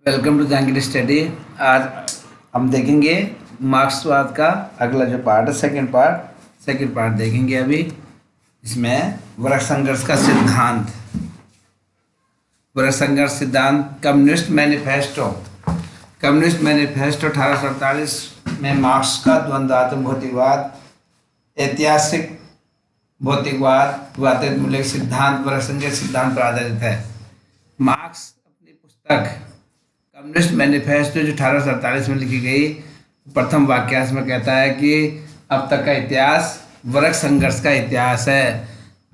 Welcome to Jahangir study. आज हम देखेंगे मार्क्सवाद का अगला जो पार्ट है, सेकंड पार्ट देखेंगे अभी। इसमें वर्ग संघर्ष का सिद्धांत, वर्ग संघर्ष सिद्धांत, कम्युनिस्ट मैनिफेस्टो 1848 में मार्क्स का द्वंद्वात्मक भौतिकवाद, ऐतिहासिक भौतिकवाद, मूल्य सिद्धांत, वर्ग संघर्ष सिद्धांत पर आधारित है। मार्क्स अपनी पुस्तक कम्युनिस्ट मैनिफेस्टो जो 1848 में लिखी गई, प्रथम वाक्यांश में कहता है कि अब तक का इतिहास वर्ग संघर्ष का इतिहास है।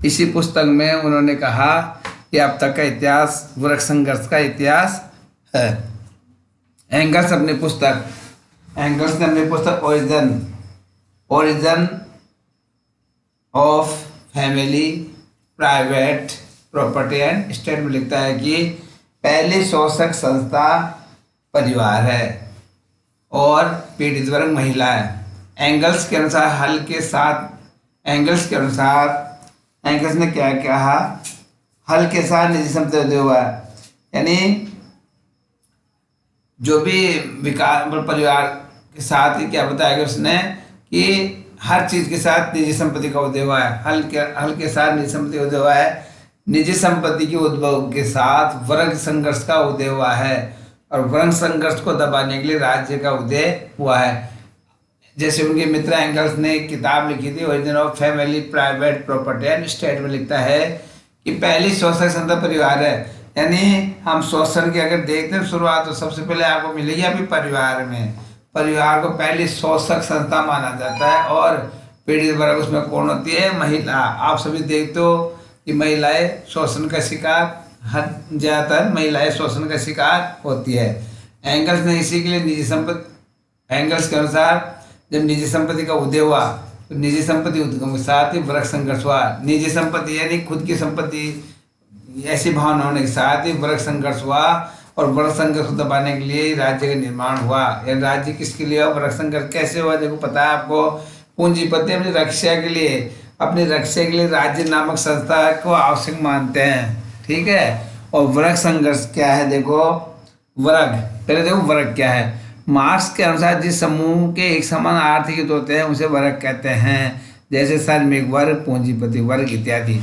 इसी पुस्तक में उन्होंने कहा कि अब तक का इतिहास वर्ग संघर्ष का इतिहास है। एंगल्स ने अपनी पुस्तक origin of family, private property and state में लिखता है कि पहली शोषक संस्था परिवार है और पीड़ित वर्ग महिला है। एंगल्स ने क्या कहा, हल के साथ निजी संपत्ति हुआ है, यानी जो भी विकास परिवार के साथ ही क्या बताया उसने कि हर चीज के साथ निजी संपत्ति का उदय हुआ है। हल के साथ निजी संपत्ति उदय हुआ है। निजी संपत्ति के उद्भव के साथ वर्ग संघर्ष का उदय हुआ है और वर्ग संघर्ष को दबाने के लिए राज्य का उदय हुआ है। जैसे उनके मित्र एंगल्स ने एक किताब लिखी थी, origin of family, private property and state में लिखता है कि पहली शोषक संस्था परिवार है। यानी हम शोषण की अगर देखते हैं शुरुआत, तो सबसे पहले आपको मिलेगी अभी परिवार में। परिवार को पहली शोषक संस्था माना जाता है और पीड़ित वर्ग उसमें कौन होती है? महिला। आप सभी देखते हो कि महिलाएं शोषण का शिकार, ज़्यादातर महिलाएं शोषण का शिकार होती है। एंगल्स ने इसी के लिए एंगल्स के अनुसार जब निजी संपत्ति का उदय हुआ तो निजी संपत्ति उद्गम के साथ ही वर्ग संघर्ष हुआ। निजी संपत्ति यानी खुद की संपत्ति, ऐसी भावना होने के साथ ही वर्ग संघर्ष हुआ और वर्ग संघर्ष को दबाने के लिए राज्य का निर्माण हुआ। यह राज्य किसके लिए हुआ? वर्ग संघर्ष कैसे हुआ? देखो पता है आपको, पूंजीपति अपनी रक्षा के लिए राज्य नामक संस्था को आवश्यक मानते हैं, ठीक है। और वर्ग संघर्ष क्या है? देखो वर्ग क्या है? मार्क्स के अनुसार जिस समूह के एक समान आर्थिक हित होते हैं उसे वर्ग कहते हैं, जैसे श्रमिक वर्ग, पूंजीपति वर्ग इत्यादि।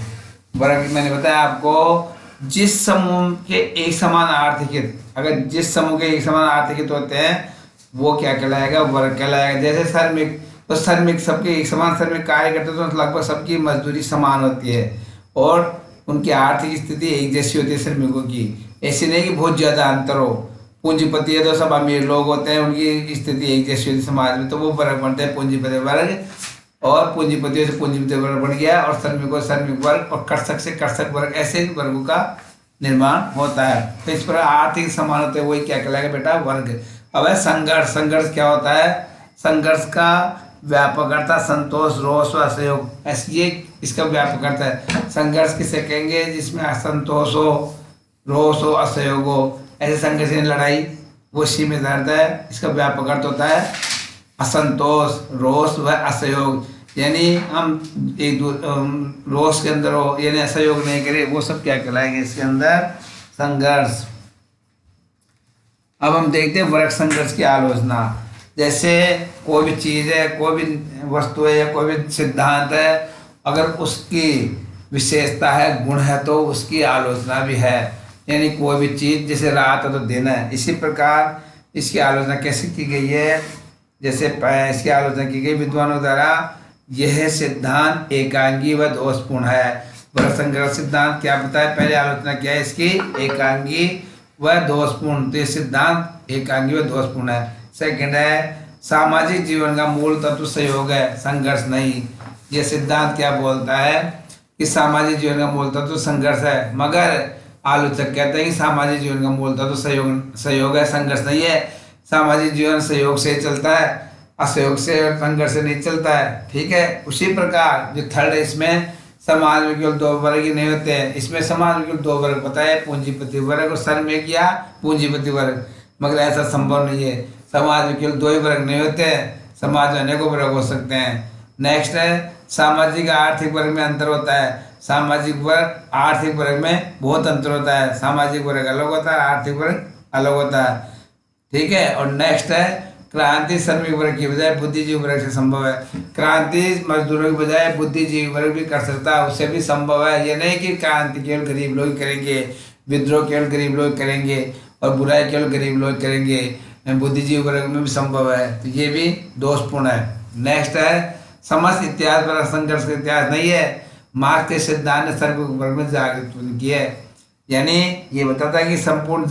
वर्ग मैंने बताया आपको, जिस समूह के एक समान आर्थिक हित, अगर जिस समूह के एक समान आर्थिक हित होते हैं वो क्या कहलाएगा? वर्ग कहलाएगा। जैसे श्रमिक, तो श्रमिक सबके एक समान श्रमिक कार्य करते तो लगभग सबकी मजदूरी समान होती है और उनकी आर्थिक स्थिति एक जैसी होती है श्रमिकों की। ऐसी नहीं कि बहुत ज़्यादा अंतर हो। पूंजीपति है तो सब अमीर लोग होते हैं, उनकी स्थिति एक जैसी होती है समाज में, तो वो वर्ग बनते हैं पूंजीपति वर्ग। और पूंजीपतियों से पूंजीपति वर्ग बन गया और श्रमिकों श्रमिक वर्ग और कर्षक से कर्षक वर्ग, ऐसे वर्गों का निर्माण होता है। तो इस पर आर्थिक समान होते हैं, वही क्या कहलाएगा बेटा? वर्ग। अब है संघर्ष क्या होता है? संघर्ष का व्यापक अर्थ है संतोष, रोष व असहयोग। ये इसका व्यापक अर्थ है। संघर्ष किसे कहेंगे? जिसमें असंतोष हो, रोष हो, असहयोग हो, ऐसे संघर्ष लड़ाई, वो इसी में दर्द है। इसका व्यापक अर्थ होता है असंतोष, रोष व असहयोग। यानी हम एक रोष के अंदर हो, यानी असहयोग नहीं करे, वो सब क्या कहलाएंगे इसके अंदर? संघर्ष। अब हम देखते हैं वर्ग संघर्ष की आलोचना। जैसे कोई भी चीज़ है, कोई भी वस्तु है या कोई भी सिद्धांत है, अगर उसकी विशेषता है, गुण है, तो उसकी आलोचना भी है। यानी कोई भी चीज़ जैसे रात है तो दिन है, इसी प्रकार इसकी आलोचना कैसे की गई है? जैसे इसकी आलोचना की गई विद्वानों द्वारा, यह सिद्धांत एकांगी व दोषपूर्ण है। वर्ग संघर्ष सिद्धांत क्या बताया? पहले आलोचना किया है इसकी एकांगी व दोषपूर्ण, तो ये सिद्धांत एकांगी व दोषपूर्ण है। सेकंड है सामाजिक जीवन का मूल तत्व सहयोग है, संघर्ष नहीं। यह सिद्धांत क्या बोलता है कि सामाजिक जीवन का मूल तत्व संघर्ष है, मगर आलोचक कहते हैं कि सामाजिक जीवन का मूल तत्व सहयोग है, संघर्ष नहीं है। सामाजिक जीवन सहयोग से चलता है, असहयोग से, संघर्ष से नहीं चलता है, ठीक है। उसी प्रकार जो थर्ड है, इसमें समाज में केवल दो वर्ग ही नहीं होते हैं। इसमें समाज में केवल दो वर्ग बताए, पूंजीपति वर्ग और श्रमिक या पूंजीपति वर्ग, मगर ऐसा संभव नहीं है। समाज में केवल दो ही वर्ग नहीं होते हैं, समाज में अनेकों वर्ग हो सकते हैं। नेक्स्ट है सामाजिक आर्थिक वर्ग में अंतर होता है। सामाजिक वर्ग आर्थिक वर्ग में बहुत अंतर होता है। सामाजिक वर्ग अलग होता है, आर्थिक वर्ग अलग होता है, ठीक है। और नेक्स्ट है क्रांति श्रमिक वर्ग की बजाय बुद्धिजीवी वर्ग से संभव है। क्रांति मजदूरों की बजाय बुद्धिजीवी वर्ग भी कर सकता है, उससे भी संभव है। ये नहीं कि क्रांति केवल गरीब लोग करेंगे, विद्रोह केवल गरीब लोग करेंगे और बुराई केवल गरीब लोग करेंगे, बुद्धिजीवी वर्ग में भी संभव है। तो ये भी दोषपूर्ण है। नेक्स्ट है समस्त इतिहास पर संघर्ष का इतिहास नहीं है, मार्क्स के सिद्धांत ने सर्व वर्ग में जागृत की है। यानी ये बताता है कि संपूर्ण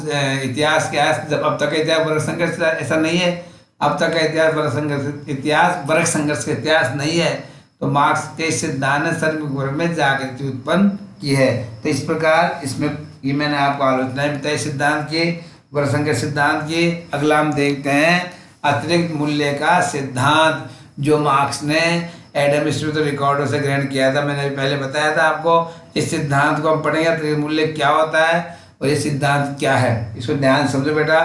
इतिहास क्या है, जब अब तक का इतिहास वर्ग संघर्ष ऐसा नहीं है, अब तक का इतिहास वर्ग संघर्ष का इतिहास नहीं है। तो मार्क्स के सिद्धांत ने सर्व वर्ग में जागृति उत्पन्न की है। तो इस प्रकार इसमें ये मैंने आपको आलोचनाएं बताई सिद्धांत की, वर्ग संघर्ष सिद्धांत की। अगला हम देखते हैं अतिरिक्त मूल्य का सिद्धांत, जो मार्क्स ने एडम स्मिथ और रिकार्डो से ग्रहण किया था। मैंने पहले बताया था आपको, इस सिद्धांत को हम पढ़ेंगे अतिरिक्त मूल्य क्या होता है और ये सिद्धांत क्या है, इसको ध्यान से समझो बेटा।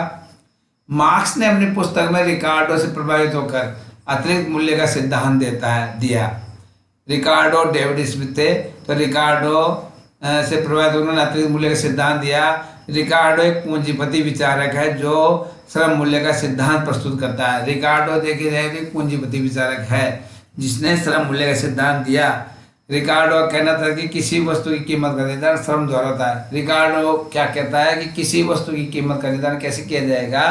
मार्क्स ने अपनी पुस्तक में रिकार्डो से प्रभावित होकर अतिरिक्त मूल्य का सिद्धांत दिया। रिकार्डो डेविड स्मिथ थे, तो रिकार्डो से प्रभावित उन्होंने अतिरिक्त मूल्य का सिद्धांत दिया। रिकार्डो एक पूंजीपति विचारक है जो श्रम मूल्य का सिद्धांत प्रस्तुत करता है। रिकार्डो देखे जाए तो एक पूंजीपति विचारक है जिसने श्रम मूल्य का सिद्धांत दिया। रिकार्डो का कहना था कि किसी वस्तु की कीमत का निर्धारण श्रम द्वारा होता है। रिकार्डो क्या कहता है कि किसी वस्तु की कीमत का निर्धारण कैसे किया जाएगा,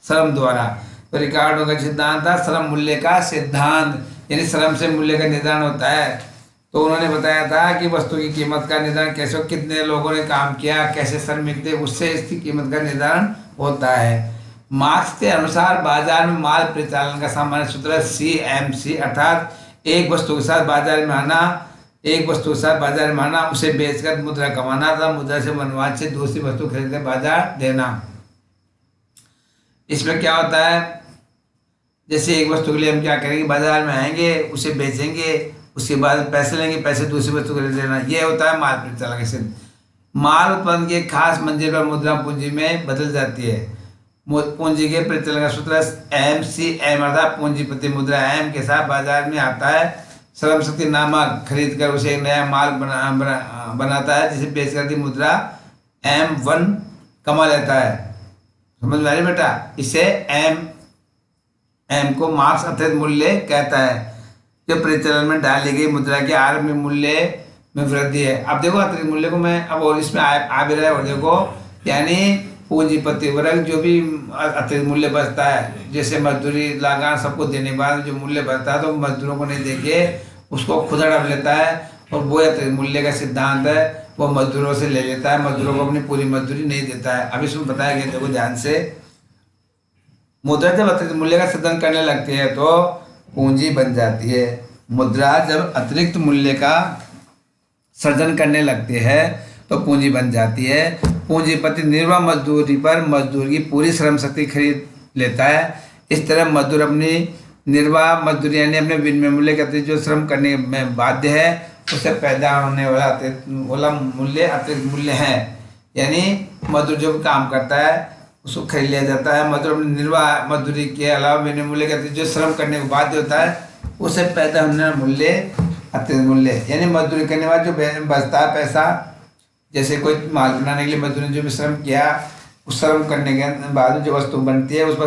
श्रम द्वारा। तो रिकार्डो का सिद्धांत था श्रम मूल्य का सिद्धांत, यानी श्रम से मूल्य का निर्धारण होता है। तो उन्होंने बताया था कि वस्तु की कीमत का निर्धारण कैसे, कितने लोगों ने काम किया, कैसे श्रमिक थे, उससे इसकी कीमत का निर्धारण होता है। मार्क्स के अनुसार बाजार में माल परिचालन का सामान्य सूत्र है CMC, अर्थात एक वस्तु के साथ बाजार में आना, उसे बेचकर मुद्रा कमाना था, मुद्रा से मनवाज से दूसरी वस्तु खरीदकर बाजार देना। इसमें क्या होता है, जैसे एक वस्तु के लिए हम क्या करेंगे, बाजार में आएंगे, उसे बेचेंगे, उसके बाद पैसे लेंगे, पैसे दूसरी वस्तु खरीद लेना, ये होता है माल परिचालन का सिद्धांत। माल उत्पादन की एक खास मंजिल पर मुद्रा पूंजी में बदल जाती है। पूंजी के परिचालन का सूत्र MCM, अर्थात पूंजीपति मुद्रा M के साथ बाजार में आता है। श्रम शक्ति नामक खरीद कर उसे एक नया माल बनाता है, जिसे बेचकर की मुद्रा M1 कमा लेता है। समझ में आ रही बेटा, इसे M को मार्क्स अतिरिक्त मूल्य कहता है, जो परिचालन में डाली गई मुद्रा के आरंभिक मूल्य में वृद्धि है। अब देखो अतिरिक्त मूल्य को मैं अब और इसमें आ भी रहा है, और देखो यानी पूंजीपति वर्ग जो भी अतिरिक्त मूल्य बचता है, जैसे मजदूरी लागत सबको देने के बाद जो मूल्य बचता है, तो मजदूरों को नहीं देके उसको खुद हड़प लेता है, और वो अतिरिक्त मूल्य का सिद्धांत है, वो मजदूरों से ले लेता है, मजदूरों को अपनी पूरी मजदूरी नहीं देता है। अब इसमें बताया गया, देखो ध्यान से, मुद्रा जब अतिरिक्त मूल्य का सृजन करने लगती है तो पूंजी बन जाती है। मुद्रा जब अतिरिक्त मूल्य का सृजन करने लगती है तो पूंजी बन जाती है। पूंजीपति निर्वाह मजदूरी पर मजदूर की पूरी श्रम शक्ति खरीद लेता है। इस तरह मजदूर अपनी निर्वाह मजदूरी यानी अपने विनिमय मूल्य के अतिरिक्त जो श्रम करने में बाध्य है, उससे पैदा होने वाला मूल्य अतिरिक्त मूल्य है। यानी मजदूर जो काम करता है उसको खरीद लिया जाता है। मजदूर अपनी निर्वाह मजदूरी के अलावा विनिमय मूल्य के अतिरिक्त जो श्रम करने को बाध्य होता है, उससे पैदा होने वाला मूल्य अतिरिक्त मूल्य। यानी मजदूरी करने बाद जो बचता है पैसा, जैसे कोई माल बनाने के लिए मजदूर ने जो भी श्रम किया, उस श्रम करने के बाद जो वस्तु बनती है, उस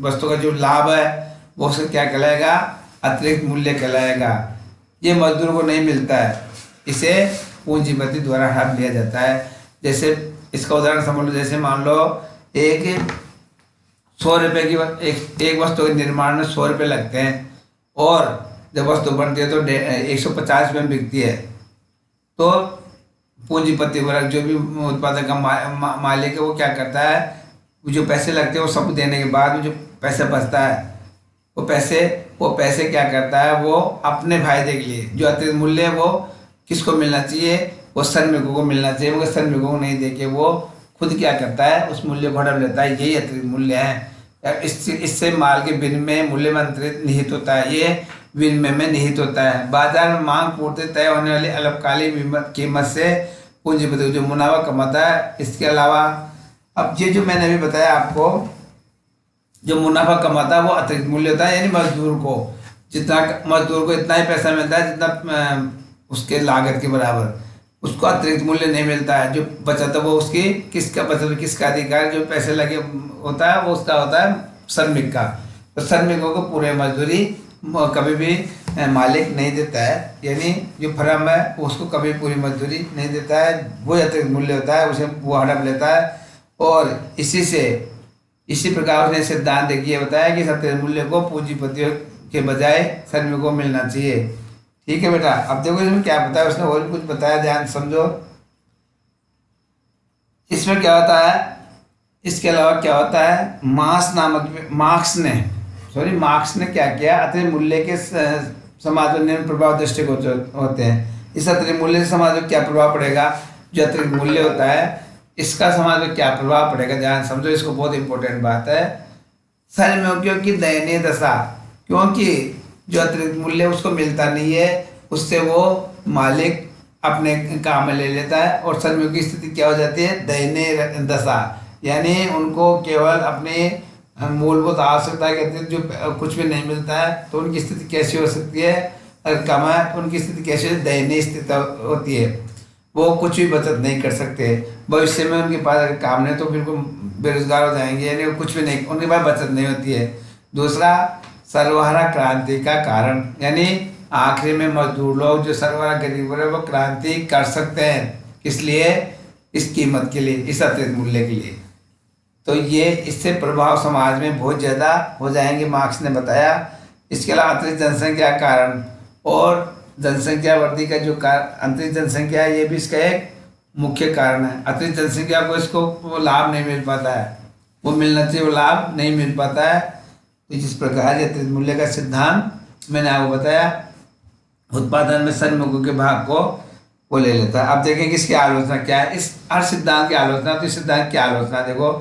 वस्तु का जो लाभ है वो उसका क्या कहलाएगा, अतिरिक्त मूल्य कहलाएगा। ये मजदूर को नहीं मिलता है, इसे पूंजीपति द्वारा हड़प लिया जाता है। जैसे इसका उदाहरण समझ लो, जैसे मान लो एक 100 रुपये की एक वस्तु के निर्माण में 100 रुपये लगते हैं, और जब वस्तु बनती है तो 150 रुपये में बिकती है। तो पूंजीपति वर्ग जो भी उत्पादक का मालिक है, वो क्या करता है, जो पैसे लगते हैं वो सब देने के बाद जो पैसा बचता है, वो पैसे क्या करता है, वो अपने फायदे के लिए जो अतिरिक्त मूल्य है वो किसको मिलना चाहिए, वो श्रमिकों को मिलना चाहिए, मगर श्रमिकों को नहीं देके वो खुद क्या करता है, उस मूल्य को हड़प लेता है। यही अतिरिक्त मूल्य है। इससे माल के विनिमय मूल्य में अंतरित निहित होता है, ये विनिमय में निहित होता है। बाजार में मांग पूर्ति तय होने वाली अल्पकालीन कीमत से पूंजीपति जो मुनाफा कमाता है। इसके अलावा अब ये जो मैंने अभी बताया आपको, जो मुनाफा कमाता है वो अतिरिक्त मूल्य होता है। यानी मजदूर को इतना ही पैसा मिलता है जितना उसके लागत के बराबर। उसको अतिरिक्त मूल्य नहीं मिलता है। जो बचत है वो उसकी किसका बचत, किसका अधिकार, जो पैसे लगे होता है वो उसका होता है श्रमिक का। तो श्रमिकों को पूरे मजदूरी कभी भी मालिक नहीं देता है, यानी जो फर्म है वो उसको कभी पूरी मजदूरी नहीं देता है, वो अतिरिक्त मूल्य होता है उसे वो हड़प लेता है। और इसी प्रकार उसने सिद्धांत देखिए बताया कि अतिरिक्त मूल्य को पूंजीपतियों के बजाय श्रमिकों को मिलना चाहिए। ठीक है बेटा, अब देखो इसमें क्या बताया उसने, और भी कुछ बताया, ध्यान समझो। इसमें क्या होता है, इसके अलावा क्या होता है, मार्क्स ने क्या किया, अतिरिक्त मूल्य के समाज में निम्न प्रभाव दृष्टिगोचर होते हैं। इस अतिरिक्त मूल्य से समाज में क्या प्रभाव पड़ेगा, जो अतिरिक्त मूल्य होता है इसका समाज में क्या प्रभाव पड़ेगा, ध्यान समझो, इसको बहुत इंपॉर्टेंट बात है। श्रमिकों की दयनीय दशा, क्योंकि जो अतिरिक्त मूल्य उसको मिलता नहीं है, उससे वो मालिक अपने काम में ले लेता है, और श्रमिकों की स्थिति क्या हो जाती है, दयनीय दशा, यानी उनको केवल अपने मूलभूत आवश्यकता के अतिरिक्त जो कुछ भी नहीं मिलता है, तो उनकी स्थिति कैसी हो सकती है, अगर कम है उनकी स्थिति कैसी, दयनीय स्थिति होती है, वो कुछ भी बचत नहीं कर सकते। भविष्य में उनके पास अगर काम नहीं तो बिल्कुल बेरोजगार हो जाएंगे, यानी कुछ भी नहीं, उनके पास बचत नहीं होती है। दूसरा, सर्वहारा क्रांति का कारण, यानी आखिरी में मजदूर लोग जो सर्वहारा गरीब है वो क्रांति कर सकते हैं, किस लिए, इस कीमत के लिए, इस अतिरिक्त मूल्य के लिए। तो ये इससे प्रभाव समाज में बहुत ज़्यादा हो जाएंगे, मार्क्स ने बताया। इसके अलावा अतिरिक्त जनसंख्या कारण, और जनसंख्या वृद्धि का जो अतिरिक्त जनसंख्या है ये भी इसका एक मुख्य कारण है। अतिरिक्त जनसंख्या को इसको वो लाभ नहीं मिल पाता है, वो मिलना चाहिए, वो लाभ नहीं मिल पाता है। तो जिस प्रकार ये अतिरिक्त मूल्य का सिद्धांत मैंने आपको बताया, उत्पादन में श्रमिकों के भाग को वो ले लेता है। अब देखेंगे इसकी आलोचना क्या है, इस हर सिद्धांत की आलोचना, तो इस सिद्धांत की आलोचना देखो,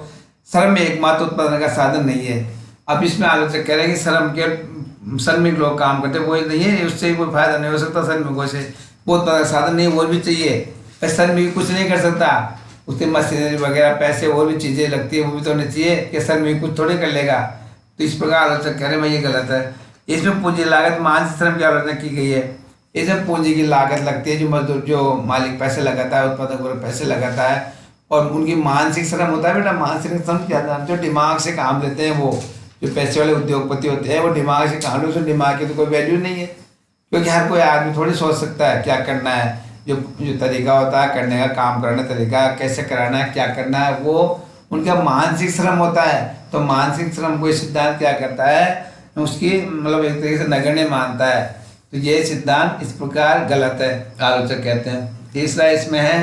श्रम एकमात्र उत्पादन का साधन नहीं है। अब इसमें आलोचक कह रहे हैं कि श्रम के श्रमिक लोग काम करते हैं, वो नहीं है, उससे कोई फायदा नहीं हो सकता श्रमिकों से, वो उत्पादन का साधन नहीं, वो भी चाहिए। श्रमिक कुछ नहीं कर सकता, उसके मशीनरी वगैरह पैसे और भी चीज़ें लगती है, वो भी तो होनी चाहिए कि श्रमिक कुछ थोड़े कर लेगा। तो इस प्रकार आलोचक कह रहे हैं भाई ये गलत है। इसमें पूंजी लागत मानसिक श्रम की आलोचना की गई है। इसमें पूंजी की लागत लगती है, जो मजदूर जो मालिक पैसे लगाता है, उत्पादक पैसे लगाता है, और उनकी मानसिक श्रम होता है बेटा। मानसिक श्रम क्या है, जो दिमाग से काम लेते हैं, वो जो पैसे वाले उद्योगपति होते हैं वो दिमाग से काम लेते हैं, दिमाग की तो कोई वैल्यू नहीं है, क्योंकि हर कोई आदमी थोड़ी सोच सकता है क्या करना है। जो तरीका होता है करने का, काम करने का तरीका, कैसे कराना है, क्या करना है, वो उनका मानसिक श्रम होता है। तो मानसिक श्रम को सिद्धांत क्या करता है, उसकी मतलब एक तरीके से नगण्य मानता है। तो ये सिद्धांत इस प्रकार गलत है, आलोचक कहते हैं। तीसरा इसमें है,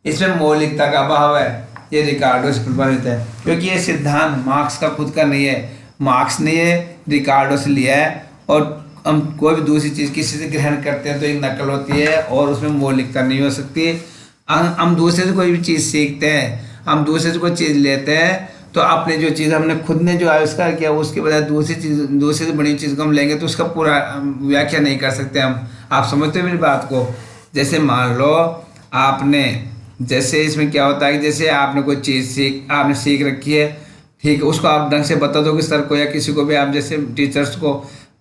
इसमें मौलिकता का अभाव है, ये रिकार्डो से प्रभावित है, क्योंकि ये सिद्धांत मार्क्स का खुद का नहीं है, मार्क्स ने ये रिकार्डो से लिया है। और हम कोई भी दूसरी चीज़ किसी से ग्रहण करते हैं तो एक नकल होती है, और उसमें मौलिकता नहीं हो सकती। हम दूसरे से कोई भी चीज़ सीखते हैं, हम दूसरे से कोई चीज़ लेते हैं, तो अपने जो चीज़ हमने खुद ने जो आविष्कार किया उसके बजाय दूसरे से बड़ी चीज़ को हम लेंगे तो उसका पूरा व्याख्या नहीं कर सकते हम। आप समझते हो मेरी बात को। जैसे मान लो आपने, जैसे इसमें क्या होता है कि जैसे आपने कोई चीज़ आपने सीख रखी है, ठीक है, उसको आप ढंग से बता दो कि सर को या किसी को भी, आप जैसे टीचर्स को,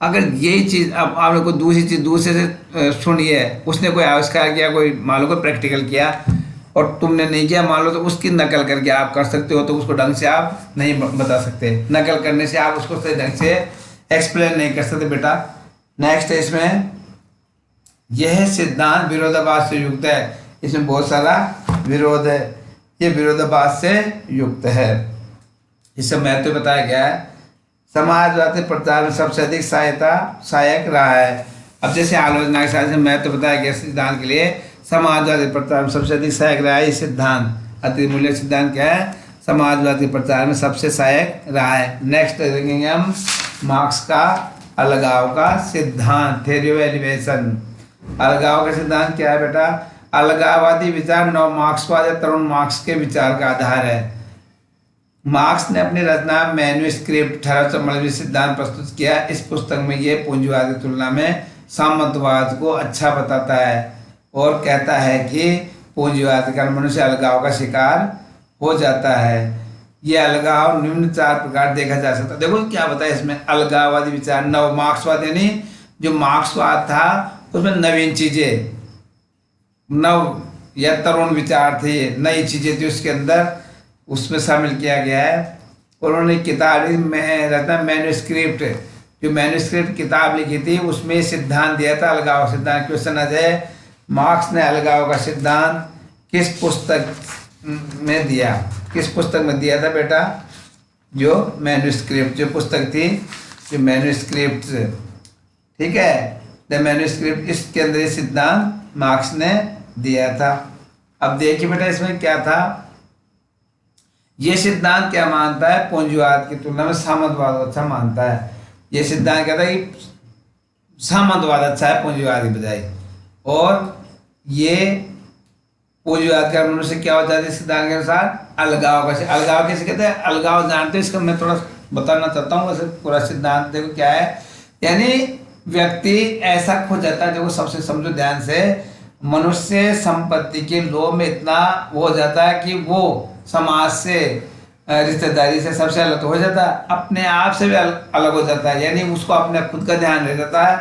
अगर यही चीज़ अब आपने कोई दूसरी चीज़ दूसरे से सुनी है, उसने कोई आविष्कार किया, कोई मान लो कोई प्रैक्टिकल किया और तुमने नहीं किया, मान लो, तो उसकी नकल करके आप कर सकते हो, तो उसको ढंग से आप नहीं बता सकते। नकल करने से आप उसको सही ढंग से एक्सप्लेन नहीं कर सकते बेटा। नेक्स्ट है इसमें, यह सिद्धांत विरोधाभास से युक्त है। इसमें बहुत सारा विरोध है, ये विरोधाभास से युक्त है। इससे महत्व बताया गया है, समाजवादी प्रचार में सबसे अधिक सहायक रहा है। अब जैसे आलोचना के साथ महत्व बताया गया सिद्धांत के लिए, समाजवादी प्रचार में सबसे अधिक सहायक रहा है ये सिद्धांत। अतिरिक्त मूल्य सिद्धांत क्या है, समाजवादी प्रचार में सबसे सहायक रहा है। नेक्स्ट देखेंगे हम मार्क्स का अलगाव का सिद्धांत, थ्योरी ऑफ एलिवेशन। अलगाव का सिद्धांत क्या है बेटा, अलगाववादी विचार नव मार्क्सवाद या तरुण मार्क्स के विचार का आधार है। मार्क्स ने अपनी रचना मैन्युस्क्रिप्ट 1892 सिद्धांत प्रस्तुत किया। इस पुस्तक में ये पूंजीवाद की तुलना में सामंतवाद को अच्छा बताता है और कहता है कि पूंजीवाद के कारण मनुष्य अलगाव का शिकार हो जाता है। ये अलगाव निम्न 4 प्रकार देखा जा सकता है। देखो क्या बताया इसमें, अलगाववादी विचार, नव मार्क्सवाद, यानी जो मार्क्सवाद था उसमें नवीन चीजें, नव या तरुण विचार थे, नई चीज़ें थी उसके अंदर, उसमें शामिल किया गया है। और उन्होंने किताब में रहता मैन्यूस्क्रिप्ट, जो मैन्यूस्क्रिप्ट किताब लिखी थी उसमें सिद्धांत दिया था अलगाव सिद्धांत। क्वेश्चन आ जाए, मार्क्स ने अलगाव का सिद्धांत किस पुस्तक में दिया, किस पुस्तक में दिया था बेटा? जो मैन्यूस्क्रिप्ट, जो पुस्तक थी, जो मैन्यूस्क्रिप्ट, ठीक है, द मैन्यूस्क्रिप्ट, इसके अंदर ये सिद्धांत मार्क्स ने दिया था। अब देखिए बेटा इसमें क्या था, ये सिद्धांत क्या मानता है? पूंजीवाद की तुलना में सामंतवाद अच्छा मानता है। ये सिद्धांत कहता है कि सामंतवाद अच्छा है पूंजीवाद की बजाय। और ये पूंजीवाद का मनुष्य क्या हो जाता है सिद्धांत के अनुसार? अलगाव का। अलगाव कैसे कहते हैं? अलगाव जानते हैं, इसका मैं थोड़ा बताना चाहता हूँ। वैसे पूरा सिद्धांत देखो क्या है, यानी व्यक्ति ऐसा खो जाता है, देखो सबसे समझो ध्यान से, मनुष्य संपत्ति के लोभ में इतना वो हो जाता है कि वो समाज से, रिश्तेदारी से सबसे अलग हो जाता है, अपने आप से भी अलग हो जाता है, यानी उसको अपने खुद का ध्यान रह जाता है।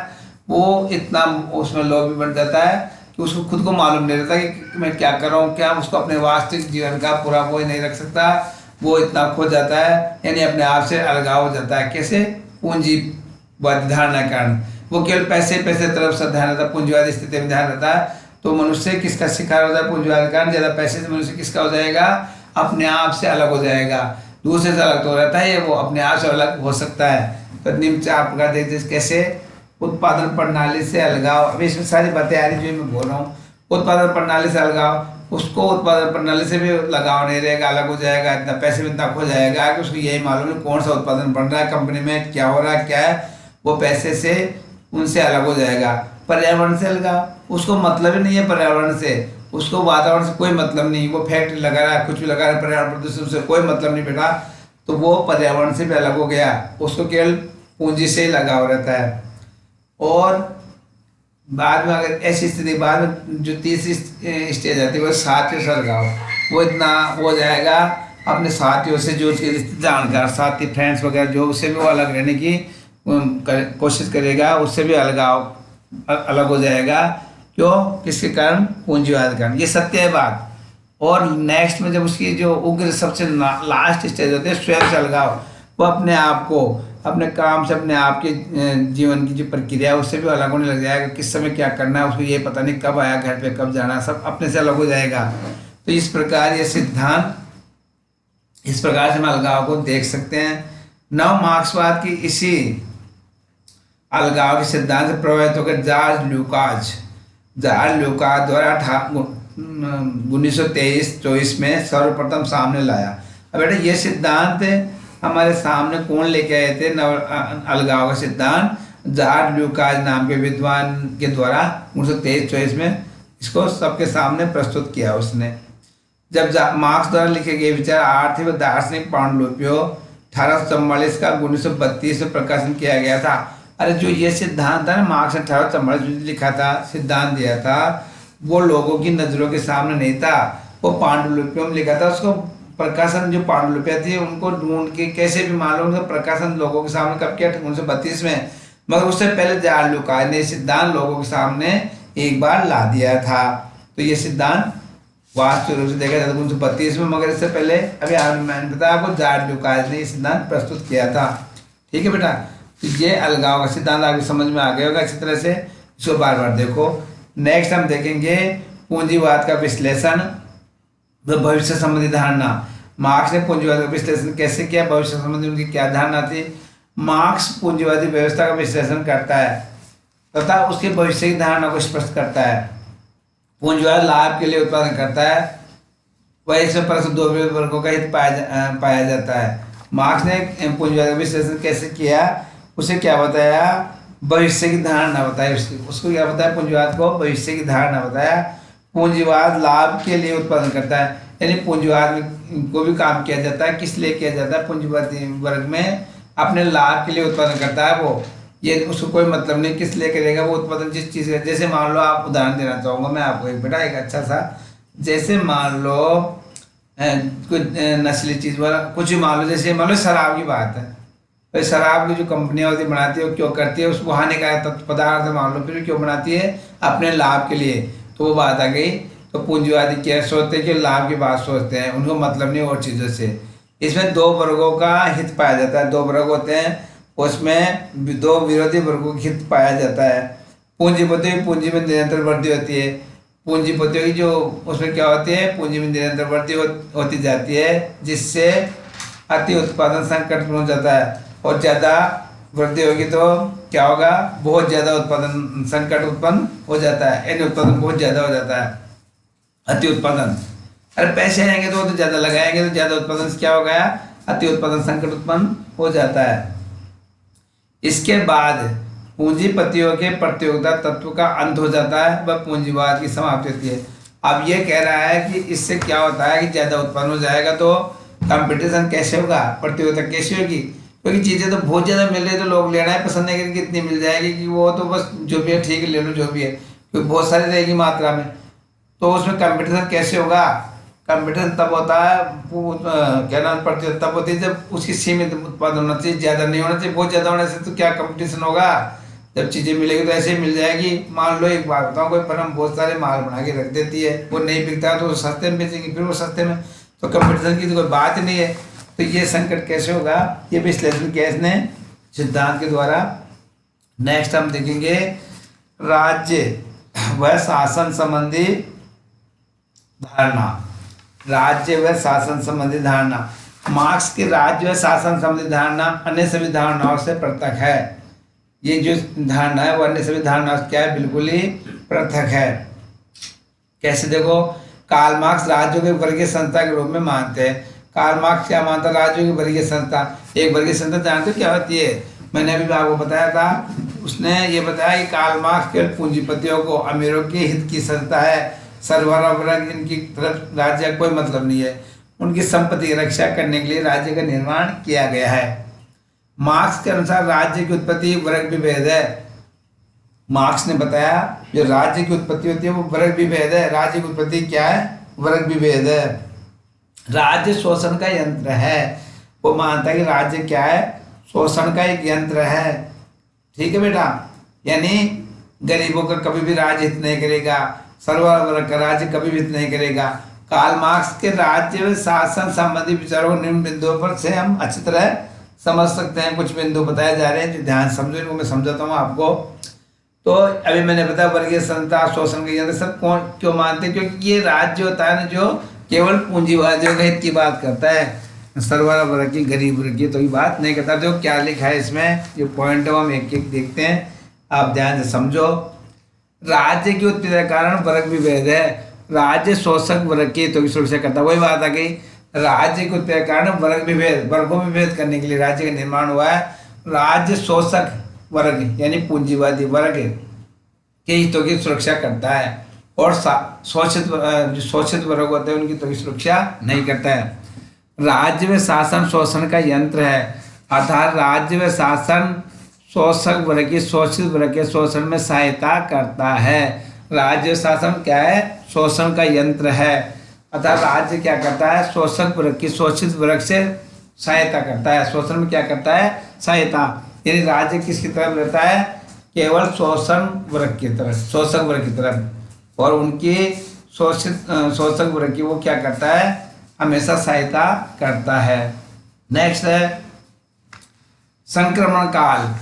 वो इतना उसमें लोभ भी बढ़ जाता है कि उसको खुद को मालूम नहीं रहता कि मैं क्या कर रहा हूँ, क्या उसको अपने वास्तविक जीवन का पूरा कोई नहीं रख सकता। वो इतना खो जाता है, यानी अपने आप से अलगाव हो जाता है। कैसे? पूंजीवादी धारणा के कारण। वो केवल पैसे पैसे तरफ से ध्यान रहता है, पूंजीवादी स्थिति में ध्यान रहता है। तो मनुष्य किसका शिकार होता है? पूंजीवाद के कारण। ज्यादा पैसे से मनुष्य किसका हो जाएगा? अपने आप से अलग हो जाएगा। दूसरे से अलग तो रहता है, वो अपने आप से अलग हो सकता है। तो निम्न चार प्रकार देखते कैसे उत्पादन प्रणाली से अलगाव। अभी इसमें सारी बातें आ रही जो मैं बोल रहा हूँ। उत्पादन प्रणाली से अलगाव, उसको उत्पादन प्रणाली से भी लगाव नहीं रहेगा, अलग हो जाएगा, इतना पैसे में इतना खो जाएगा कि उसको यही मालूम है कौन सा उत्पादन बन रहा है, कंपनी में क्या हो रहा है, क्या है, वो पैसे से उनसे अलग हो जाएगा। पर्यावरण से अलगाव, उसको मतलब ही नहीं है पर्यावरण से, उसको वातावरण से कोई मतलब नहीं, वो फैक्ट्री लगा रहा है, कुछ भी लगा रहा है, पर्यावरण प्रदूषण से कोई मतलब नहीं बेटा, तो वो पर्यावरण से भी अलग हो गया, उसको केवल पूंजी से ही लगाव रहता है। और बाद में अगर ऐसी स्थिति, बाद में जो तीसरी स्टेज आती है वो साथियों से अलगाव। वो इतना हो जाएगा अपने साथियों से, जो उसके जानकार साथी फ्रेंड्स वगैरह जो, उससे भी वो अलग रहने की कोशिश करेगा, उससे भी अलग हो जाएगा। क्यों? किसके कारण? पूंजीवाद के कारण। ये सत्य है बात। और नेक्स्ट में जब उसकी जो उग्र सबसे लास्ट स्टेज होते हैं स्वयं से अलगाव, वो अपने आप को, अपने काम से, अपने आप के जीवन की जो प्रक्रिया है उससे भी अलग होने लग जाएगा। किस समय क्या करना है उसको ये पता नहीं, कब आया घर पे, कब जाना, सब अपने से अलग हो जाएगा। तो इस प्रकार ये सिद्धांत, इस प्रकार से हम अलगाव को देख सकते हैं। नव मार्क्सवाद की इसी अलगाव के सिद्धांत से प्रभावित होकर जॉर्ज ल्यूकास द्वारा 1923-24 में सर्वप्रथम सामने लाया। अब बेटा ये सिद्धांत हमारे सामने कौन लेके आए थे? अलगाव का सिद्धांत जॉर्ज ल्यूकास नाम के विद्वान के द्वारा 1923-24 में इसको सबके सामने प्रस्तुत किया उसने। जब मार्क्स द्वारा लिखे गए विचार आर्थिक व दार्शनिक पांडुलिपियों 1844 का 1932 में प्रकाशन किया गया था। अरे जो ये सिद्धांत था ना, मार्क्स ने 1844 में लिखा था, सिद्धांत दिया था, वो लोगों की नजरों के सामने नहीं था, वो पांडुलिपियों में लिखा था। उसको प्रकाशन, जो पांडुलिपियां थी उनको ढूंढ के कैसे भी मालूम था, प्रकाशन लोगों के सामने कब किया? 1932 में। मगर उससे पहले जॉर्ज ल्यूकास ने सिद्धांत लोगों के सामने एक बार ला दिया था। तो ये सिद्धांत वास्तविक रूप से देखा जाता है 1932 में, मगर इससे पहले अभी मैंने बताया आपको जॉर्ज ल्यूकास ने ये सिद्धांत प्रस्तुत किया था। ठीक है बेटा, तो ये अलगाव का सिद्धांत आपको समझ में आ गया होगा अच्छी तरह से, इसको बार बार देखो। नेक्स्ट हम देखेंगे पूंजीवाद का विश्लेषण, भविष्य संबंधी धारणा। मार्क्स ने पूंजीवाद का विश्लेषण कैसे किया, भविष्य संबंधी उनकी क्या धारणा थी? मार्क्स पूंजीवादी व्यवस्था का विश्लेषण करता है तथा उसके भविष्य की धारणा को स्पष्ट करता है। पूंजीवाद लाभ के लिए उत्पादन करता है, वह इसमें परस्पर दो वर्गों का हित पाया जाता है। मार्क्स ने पूंजीवाद का विश्लेषण कैसे किया, उसे क्या बताया? भविष्य की धारणा बताई उसको क्या बताया? पूंजीवाद को भविष्य की धारणा बताया। पूंजीवाद लाभ के लिए उत्पादन करता है, यानी पूंजीवाद को भी काम किया जाता है, किस लिए किया जाता है? पूंजीवादी वर्ग में अपने लाभ के लिए उत्पादन करता है वो, ये उसको कोई मतलब नहीं किस लिए करेगा वो उत्पादन, जिस चीज़ का। जैसे मान लो, आप उदाहरण देना चाहूँगा मैं आपको एक बेटा, एक अच्छा सा, जैसे मान लो कुछ नस्ली चीज़ वाला कुछ ही मान लो, जैसे मान लो शराब की बात है, तो शराब की जो कंपनियां होती बनाती है वो क्यों करती है? उसको हानिकारक पदार्थ मान लो, फिर क्यों बनाती है? अपने लाभ के लिए। तो वो बात आ गई। तो पूंजीवादी क्या सोचते हैं कि लाभ की बात सोचते हैं, उनको मतलब नहीं और चीज़ों से। इसमें दो वर्गों का हित पाया जाता है, दो वर्ग होते हैं, उसमें दो विरोधी वर्गों का हित पाया जाता है। पूंजीपतियों की पूंजी में निरंतर वृद्धि होती है, पूंजीपतियों की जो उसमें क्या होती है, पूंजी में निरंतर वृद्धि होती जाती है, जिससे अति उत्पादन संकट उत्पन्न हो जाता है। और ज़्यादा वृद्धि होगी तो क्या होगा, बहुत ज़्यादा उत्पादन संकट उत्पन्न हो जाता है, यानी उत्पादन बहुत ज़्यादा हो जाता है, अति उत्पादन। अरे पैसे आएंगे तो ज़्यादा लगाएंगे तो ज़्यादा उत्पादन से क्या हो गया, अति उत्पादन संकट उत्पन्न हो जाता है। इसके बाद पूंजीपतियों के प्रतियोगिता तत्व का अंत हो जाता है, वह पूंजीवाद की समाप्ति होती है। अब ये कह रहा है कि इससे क्या होता है कि ज़्यादा उत्पन्न हो जाएगा तो कंपटीशन कैसे होगा, प्रतियोगिता कैसे होगी, क्योंकि चीज़ें तो बहुत ज़्यादा मिल रही है तो लोग लेना है पसंद नहीं करेंगे, कितनी मिल जाएगी कि वो तो बस जो भी है ठीक है ले लो जो भी है, क्योंकि बहुत सारी रहेगी मात्रा में। तो उसमें कंपटीशन कैसे होगा, कंपटीशन तब होता है क्या नाम प्रतियोगिता तब होती है जब उसकी सीमित उत्पादन होना चाहिए, ज़्यादा नहीं होना चाहिए। बहुत ज़्यादा होने से तो क्या कंपटीशन होगा, जब चीज़ें मिलेगी तो ऐसे ही मिल जाएगी। मान लो एक बात बताऊँ, कोई फर्म बहुत सारे माल बना के रख देती है, वो नहीं बिकता तो सस्ते में बेचेंगे, फिर वो सस्ते में, तो कंपटीशन की तो कोई बात ही नहीं है। तो ये संकट कैसे होगा, ये विश्लेषण किया इसने सिद्धांत के द्वारा। नेक्स्ट हम देखेंगे राज्य व शासन संबंधी धारणा। राज्य व शासन संबंधी धारणा, मार्क्स की राज्य व शासन संबंधी धारणा अन्य सभी धारणाओं से पृथक है। ये जो धारणा है वो अन्य सभी धारणाओं से क्या है, बिल्कुल ही पृथक है। कैसे देखो, कार्ल मार्क्स राज्यों के वर्गीय संस्था के रूप में मानते हैं। कार्ल मार्क्स क्या मानता है, राज्यों की वर्गीय संस्था। एक वर्गीय संस्था जानते हो क्या होती है, मैंने अभी आपको बताया था, उसने ये बताया कि कार्ल मार्क्स केवल पूंजीपतियों को, अमीरों के हित की संस्था है, सरबराह वर्ग इनकी तरफ राज्य का कोई मतलब नहीं है। उनकी संपत्ति की रक्षा करने के लिए राज्य का निर्माण किया गया है। मार्क्स के अनुसार राज्य की उत्पत्ति वर्ग विभेद है। मार्क्स ने बताया जो राज्य की उत्पत्ति होती है वो वर्ग विभेद है। राज्य की उत्पत्ति क्या है, वर्ग विभेद है। राज्य शोषण का यंत्र है, वो मानता है कि राज्य क्या है, शोषण का एक यंत्र है। ठीक है बेटा, यानी गरीबों का कभी भी राज्य हित नहीं करेगा, सर्वहारा वर्ग का राज्य कभी भी हित नहीं करेगा। कार्ल मार्क्स के राज्य व शासन संबंधी विचारों को निम्न बिंदुओं पर से हम अच्छी तरह समझ सकते हैं। कुछ बिंदु बताए जा रहे हैं जो ध्यान समझो, इनको मैं समझाता हूँ आपको। तो अभी मैंने बताया वर्गीय संस्था, शोषण के यंत्र, सब कौन क्यों मानते हैं, क्योंकि ये राज्य होता है ना जो केवल पूंजीवादियों के हित की बात करता है, सर्वहारा वर्ग की, गरीब वर्ग की तो ये बात नहीं करता। जो क्या लिखा है इसमें, जो पॉइंट है वो हम एक एक देखते हैं, आप ध्यान से समझो। राज्य की उत्पत्ति के कारण वर्ग विभेद है। राज्य शोषक वर्ग की तो सुरक्षा करता है, वही बात आ गई। राज्य की उत्पत्ति के कारण वर्ग विभेद, वर्गों में विभेद करने के लिए राज्य का निर्माण हुआ है। राज्य शोषक वर्ग यानी पूंजीवादी वर्ग के हितों की सुरक्षा करता है, और शोषित वर्ग होते हैं उनकी तो सुरक्षा नहीं करता है। राज्य में शासन शोषण का यंत्र है, अर्थात राज्य में शासन शोषक वर्ग की शोषित वर्ग के शोषण में सहायता करता है। राज्य शासन क्या है, शोषण का यंत्र है, अर्थात राज्य क्या करता है, शोषक वर्ग की शोषित वर्ग से सहायता करता है। शोषण में क्या करता है, सहायता, यानी राज्य किसकी तरफ रहता है, केवल शोषण वर्ग की तरफ, शोषक वर्ग की तरफ, और उनकी शोषक वर्ग की वो क्या करता है, हमेशा सहायता करता है। नेक्स्ट है संक्रमण काल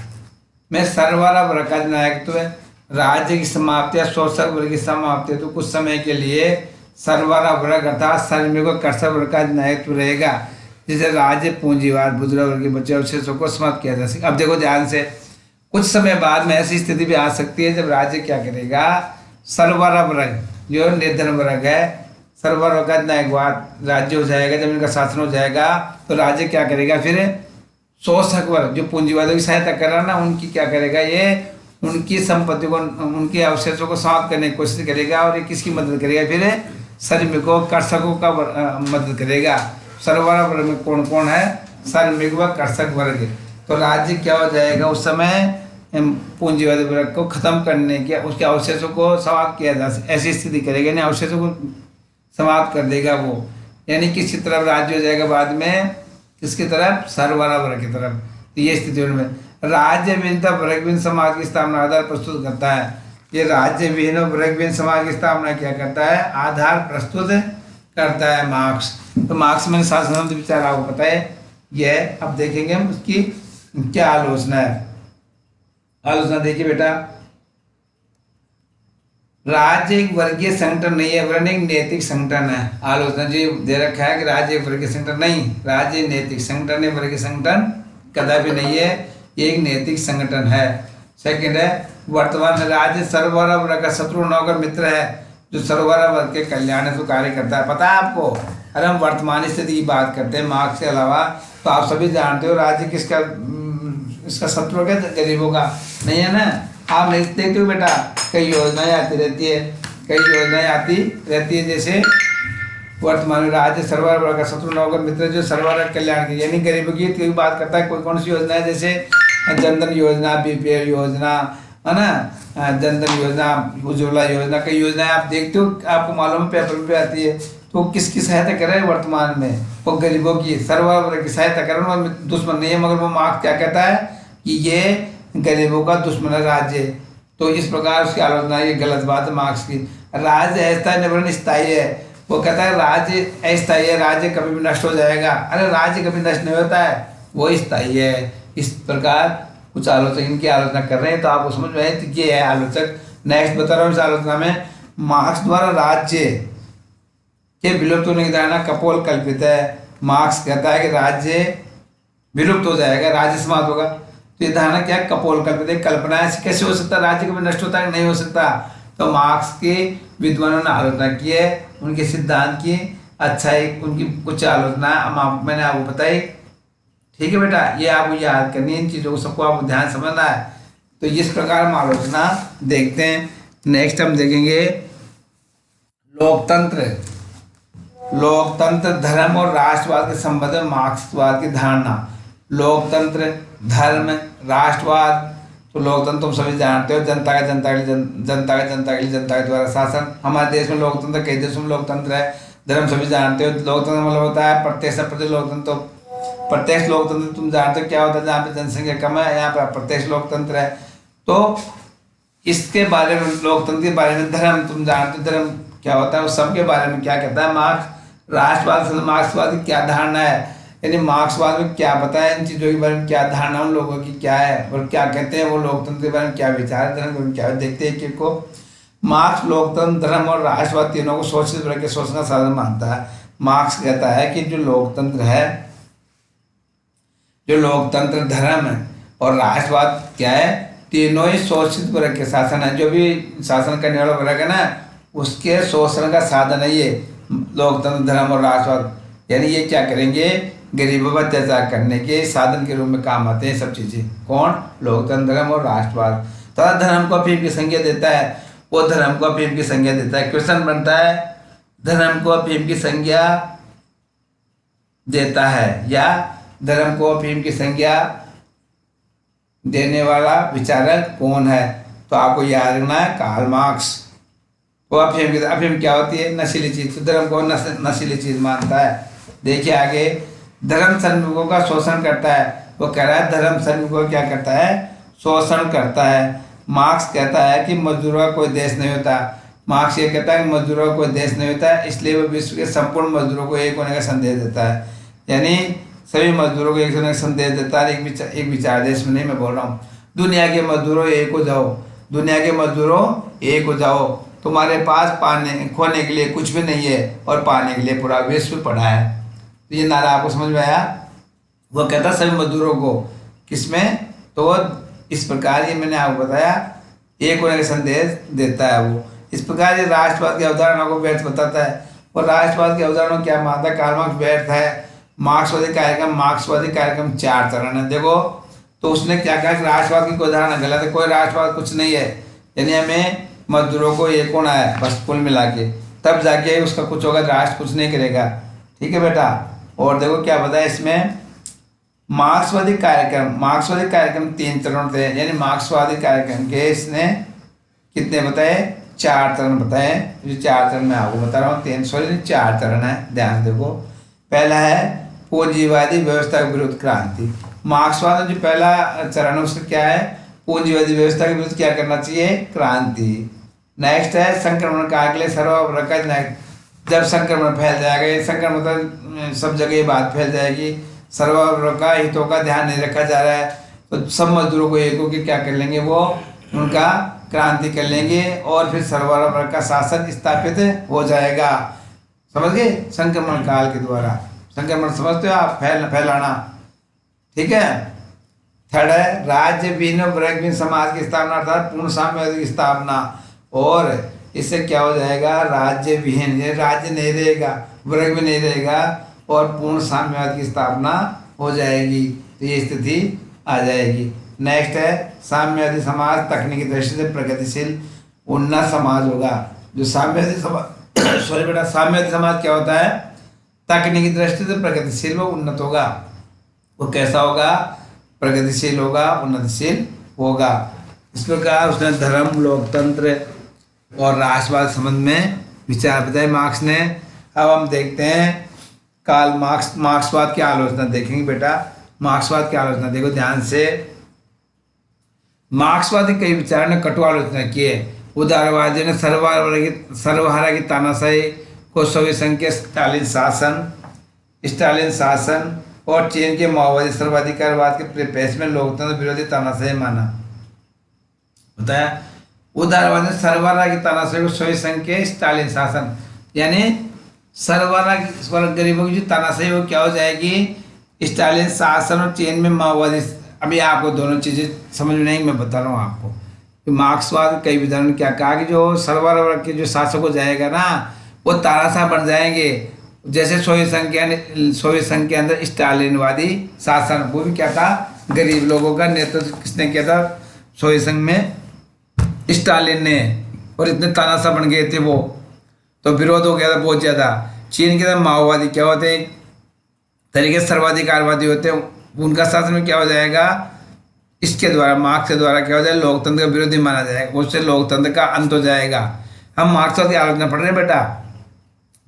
में सर्वहारा वर्ग का नायकत्व है। राज्य की समाप्ति या शोषक वर्ग की समाप्ति तो कुछ समय के लिए सर्वहारा वर्ग अर्थात श्रमिक और कर्षक वर्ग का नायकत्व रहेगा, जिसे राज्य पूंजीवाद बुजुर्ग वर्ग के बचे अवशेषों को समाप्त किया जा सके। अब देखो ध्यान से, कुछ समय बाद में ऐसी स्थिति भी आ सकती है जब राज्य क्या करेगा, सर्वहारा वर्ग जो निर्धन वर्ग है, सर्वहारा वर्ग का नायकवाद राज्य हो जाएगा, जब इनका शासन हो जाएगा तो राज्य क्या करेगा, फिर शोषक वर्ग जो पूंजीवादियों की सहायता कर रहा ना, उनकी क्या करेगा, ये उनकी संपत्ति को, उनके अवशेषों को समाप्त करने की कोशिश करेगा। और ये किसकी मदद करेगा, फिर श्रमिकों कर्षकों का मदद करेगा। सर्वहारा वर्ग में कौन कौन है, श्रमिक व कर्षक वर्ग। तो राज्य क्या हो जाएगा उस समय, पूंजीवादी वर्ग को खत्म करने के, उसके अवशेषों को समाप्त किया जा ऐसी स्थिति करेगा, यानी अवशेषों को समाप्त कर देगा वो, यानी किसकी तरफ राज्य हो जाएगा बाद में, किसकी तरफ, सर्वहारा वर्ग की तरफ। तो ये स्थिति में राज्य विभिन्नता वर्ग विभिन्न समाज की स्थापना आधार प्रस्तुत करता है। ये राज्य विहीन और वर्ग विहीन समाज की स्थापना क्या करता है, आधार प्रस्तुत करता है मार्क्स। तो मार्क्स में शासन विचार आपको पता है यह। अब देखेंगे हम उसकी क्या आलोचना है। आलोचना देखिए बेटा, राज्य एक वर्गीय संगठन नहीं है वरन एक नैतिक संगठन है। आलोचना जो दे रखा है कि राज्य एक वर्गीय संगठन नहीं, राज्य नैतिक संगठन है, वर्गीय संगठन कदापि नहीं है, ये एक नैतिक संगठन है। सेकंड है, वर्तमान में राज्य सर्वहारा वर्ग का शत्रु न होकर मित्र है जो सर्वहारा वर्ग के कल्याण हेतु कार्य करता है। पता है आपको, अरे हम वर्तमान स्थिति की बात करते हैं मार्क्स के अलावा, तो आप सभी जानते हो राज्य किसका इसका शत्रु है, गरीबों का नहीं है ना। आप नहीं देखते हो बेटा, कई योजनाएं आती रहती है, कई योजनाएं आती रहती है, जैसे वर्तमान में राज्य सर्वहारा वर्ग का शत्रु न होकर मित्र जो सर्वहारा कल्याण की यानी गरीबों की बात करता है। कोई कौन सी योजना है, जैसे जनधन योजना, बीपीएल योजना है ना, जनधन योजना, उज्ज्वला योजना, कई योजनाएं आप देखते हो, आपको मालूम है पेपर पे आती है। तो किसकी सहायता कर रहे हैं वर्तमान में, वो गरीबों की सर्वहारा वर्ग की सहायता कर रहे हैं, दुश्मन नहीं है। मगर वो मार्क्स क्या कहता है कि ये गरीबों का दुश्मन है राज्य। तो इस प्रकार उसकी आलोचना, ये गलत बात है मार्क्स की। राज्य अस्थायी वरन स्थायी है, वो कहता है राज्य अस्थायी है, राज्य कभी भी नष्ट हो जाएगा। अरे राज्य कभी नष्ट नहीं होता है, वो स्थायी है। इस प्रकार कुछ आलोचक इनकी आलोचना कर रहे हैं, तो आपको समझ में आए तो ये है आलोचक। नेक्स्ट बता रहा हूँ इस आलोचना में, मार्क्स द्वारा राज्य के विलुप्त होने की धारणा कपोल कल्पित है। मार्क्स कहता है कि राज्य विलुप्त हो जाएगा, राज्य समाप्त होगा, तो ये धारणा क्या है, कपोल कल्पित है, कल्पना है। कैसे हो सकता है, राज्य कभी नष्ट होता है, नहीं हो सकता। तो मार्क्स के विद्वानों ने आलोचना की है, उनके सिद्धांत की अच्छा एक उनकी कुछ आलोचना मैंने आपको बताई। ठीक है बेटा, ये आपको याद करनी है, इन चीज़ों को सबको आपको ध्यान समझना है। तो इस प्रकार हम आलोचना देखते हैं। नेक्स्ट हम देखेंगे लोकतंत्र। लोकतंत्र धर्म और राष्ट्रवाद के संबंध में मार्क्सवाद की धारणा। लोकतंत्र, धर्म, राष्ट्रवाद। तो लोकतंत्र तुम सभी जानते हो, जनता का जनता के लिए, जनता का जनता के लिए, जनता के द्वारा शासन। हमारे देश में लोकतंत्र, कई देशों में लोकतंत्र है। धर्म सभी जानते हो, लोकतंत्र मतलब होता है प्रत्यक्ष प्रति लोकतंत्र। तो प्रत्यक्ष लोकतंत्र तुम जानते हो क्या होता है, जहाँ पे जनसंख्या कम है यहाँ पे प्रत्यक्ष लोकतंत्र है। तो इसके बारे में, लोकतंत्र के बारे में, धर्म तुम जानते हो धर्म क्या होता है, उस सब के बारे में क्या कहता है मार्क्स। राष्ट्रवाद, मार्क्सवाद की क्या धारणा है, यानी मार्क्सवाद में क्या बताया, इन चीज़ों के बारे में क्या धारणा उन लोगों की क्या है और क्या कहते हैं वो, लोकतंत्र के बारे में क्या विचार है, धर्म के बारे में क्या देखते हैं कि को। मार्क्स लोकतंत्र, धर्म और राष्ट्रवाद तीनों को शोषित वर्ग के शोषण का साधन मानता है। मार्क्स कहता है कि जो लोकतंत्र है, जो लोकतंत्र, धर्म और राष्ट्रवाद क्या है, तीनों ही शोषित वर्ग के शासन है। जो भी शासन करने वाला वर्ग है ना, उसके शोषण का साधन है ये लोकतंत्र, धर्म और राष्ट्रवाद। यानी ये क्या करेंगे, गरीबों पर अत्याचार करने के साधन के रूप में काम आते हैं सब चीज़ें। कौन, लोकतंत्र, धर्म और राष्ट्रवाद। तो धर्म को अफीम की संज्ञा देता है, वो धर्म को अफीम की संज्ञा देता है। क्वेश्चन बनता है, धर्म को अफीम की संज्ञा देता है या धर्म को अफीम की संज्ञा देने वाला विचारक कौन है। तो आपको याद रखना है कार्ल मार्क्स। वो अफीम क्या होती है, नशीली चीज। तो धर्म को नशीली चीज मानता है। देखिए आगे, धर्म श्रमिकों का शोषण करता है। वो कह रहा है धर्म श्रमिकों का क्या करता है, शोषण करता है। मार्क्स कहता है कि मजदूरों का कोई देश नहीं होता। मार्क्स ये कहता है कि मजदूरों का कोई देश नहीं होता, इसलिए वो विश्व के संपूर्ण मजदूरों को एक होने का संदेश देता है। यानी सभी मजदूरों को एक होने का संदेश देता है। एक विचार देश में नहीं, मैं बोल रहा हूँ दुनिया के मजदूरों एक हो जाओ, दुनिया के मजदूरों एक हो जाओ। तुम्हारे पास पाने खोने के लिए कुछ भी नहीं है और पाने के लिए पूरा विश्व पड़ा है। तो ये नारा आपको समझ में आया। वो कहता है सभी मजदूरों को किसमें, तो इस प्रकार ये मैंने आपको बताया एक होने का संदेश देता है वो। इस प्रकार ये राष्ट्रवाद की अवधारणा को व्यर्थ बताता है। और राष्ट्रवाद की अवधारणा क्या मानता है, कार्ल मार्क्स व्यर्थ है। मार्क्सवादी कार्यक्रम 4 चरण है। देखो तो उसने क्या कहा कि राष्ट्रवाद की कोई धारणा गलत है, कोई राष्ट्रवाद कुछ नहीं है। यानी हमें मजदूरों को एक होना है बस, कुल मिला के, तब जाके उसका कुछ होगा, राष्ट्र कुछ नहीं करेगा। ठीक है बेटा। और देखो क्या बताया इसमें, मार्क्सवादी कार्यक्रम 3 चरण थे। यानी मार्क्सवादी कार्यक्रम के इसने कितने बताए, 4 चरण बताए। जो 4 चरण मैं आपको बता रहा हूँ, 4 चरण है, ध्यान देखो। पहला है पूंजीवादी व्यवस्था के विरुद्ध क्रांति। मार्क्सवाद जो पहला चरण है उसका क्या है, पूंजीवादी व्यवस्था के विरुद्ध क्या करना चाहिए, क्रांति। नेक्स्ट है संक्रमण काल के लिए सर्वप्रकार, जब संक्रमण फैल जाएगा, ये संक्रमण मतलब सब जगह ये बात फैल जाएगी, सर्ववर्ग का हितों का ध्यान नहीं रखा जा रहा है, तो सब मजदूरों को एक होकर क्या कर लेंगे, वो उनका क्रांति कर लेंगे और फिर सर्ववर्ग का शासन स्थापित हो जाएगा। समझ गए, संक्रमण काल के द्वारा, संक्रमण समझते हो आप, फैलाना, ठीक है। थर्ड है राज्य विहीन वर्ग विहीन समाज की स्थापना, अर्थात पूर्ण साम्यवाद की स्थापना। और इससे क्या हो जाएगा, राज्य विहीन, राज्य नहीं रहेगा, वर्ग भी नहीं रहेगा और पूर्ण साम्यवाद की स्थापना हो जाएगी, तो ये स्थिति आ जाएगी। नेक्स्ट है साम्यवादी समाज तकनीकी दृष्टि से प्रगतिशील उन्नत समाज होगा। जो साम्यवादी समाज सॉरी बेटा, साम्यवादी समाज क्या होता है, तकनीकी दृष्टि से प्रगतिशील व उन्नत होगा। वो कैसा होगा, प्रगतिशील होगा, उन्नतशील होगा। इस प्रकार उसने धर्म, लोकतंत्र और राष्ट्रवाद संबंध में विचार बताए मार्क्स ने। अब हम देखते हैं कार्ल मार्क्स, मार्क्सवाद की आलोचना देखेंगे बेटा। मार्क्सवाद की आलोचना देखो ध्यान से। मार्क्सवाद के कई विचार ने कटु आलोचना की है। उदारवादियों ने सर्वहारा की तानाशाही को सोवियत संघ के स्टालिन शासन और चीन के माओवादी सर्वाधिकारवाद के परिपेक्ष में लोकतंत्र विरोधी तानाशाही माना। बताया उदारवाद ने सर्वहारा की तानाशाही को सोवियत संघ के स्टालिन शासन, यानी सर्वहारा गरीबों की जो तानाशाही वो क्या हो जाएगी, स्टालिन शासन और चीन में माओवादी। अभी आपको दोनों चीजें समझ में नहीं, मैं बता रहा हूँ आपको कि मार्क्सवाद कई विधान ने क्या कहा कि जो सर्वहारा वर्ग के जो शासक हो जाएगा ना, वो तानाशाह बन जाएंगे। जैसे सोवियत संघ के अंदर स्टालिनवादी शासन, वो भी क्या था, गरीब लोगों का नेतृत्व किसने किया था, सोवियत संघ में स्टालिन ने, और इतने तानाशाह बन गए थे वो, तो विरोध हो गया था बहुत ज़्यादा। चीन के अंदर माओवादी क्या होते हैं, तरीके से सर्वाधिकारवादी होते हैं, उनका शासन में क्या हो जाएगा, इसके द्वारा मार्क्स के द्वारा क्या हो जाएगा, लोकतंत्र का विरोधी माना जाएगा, उससे लोकतंत्र का अंत हो जाएगा। हम मार्क्सवाद की आलोचना पढ़ रहे हैं बेटा,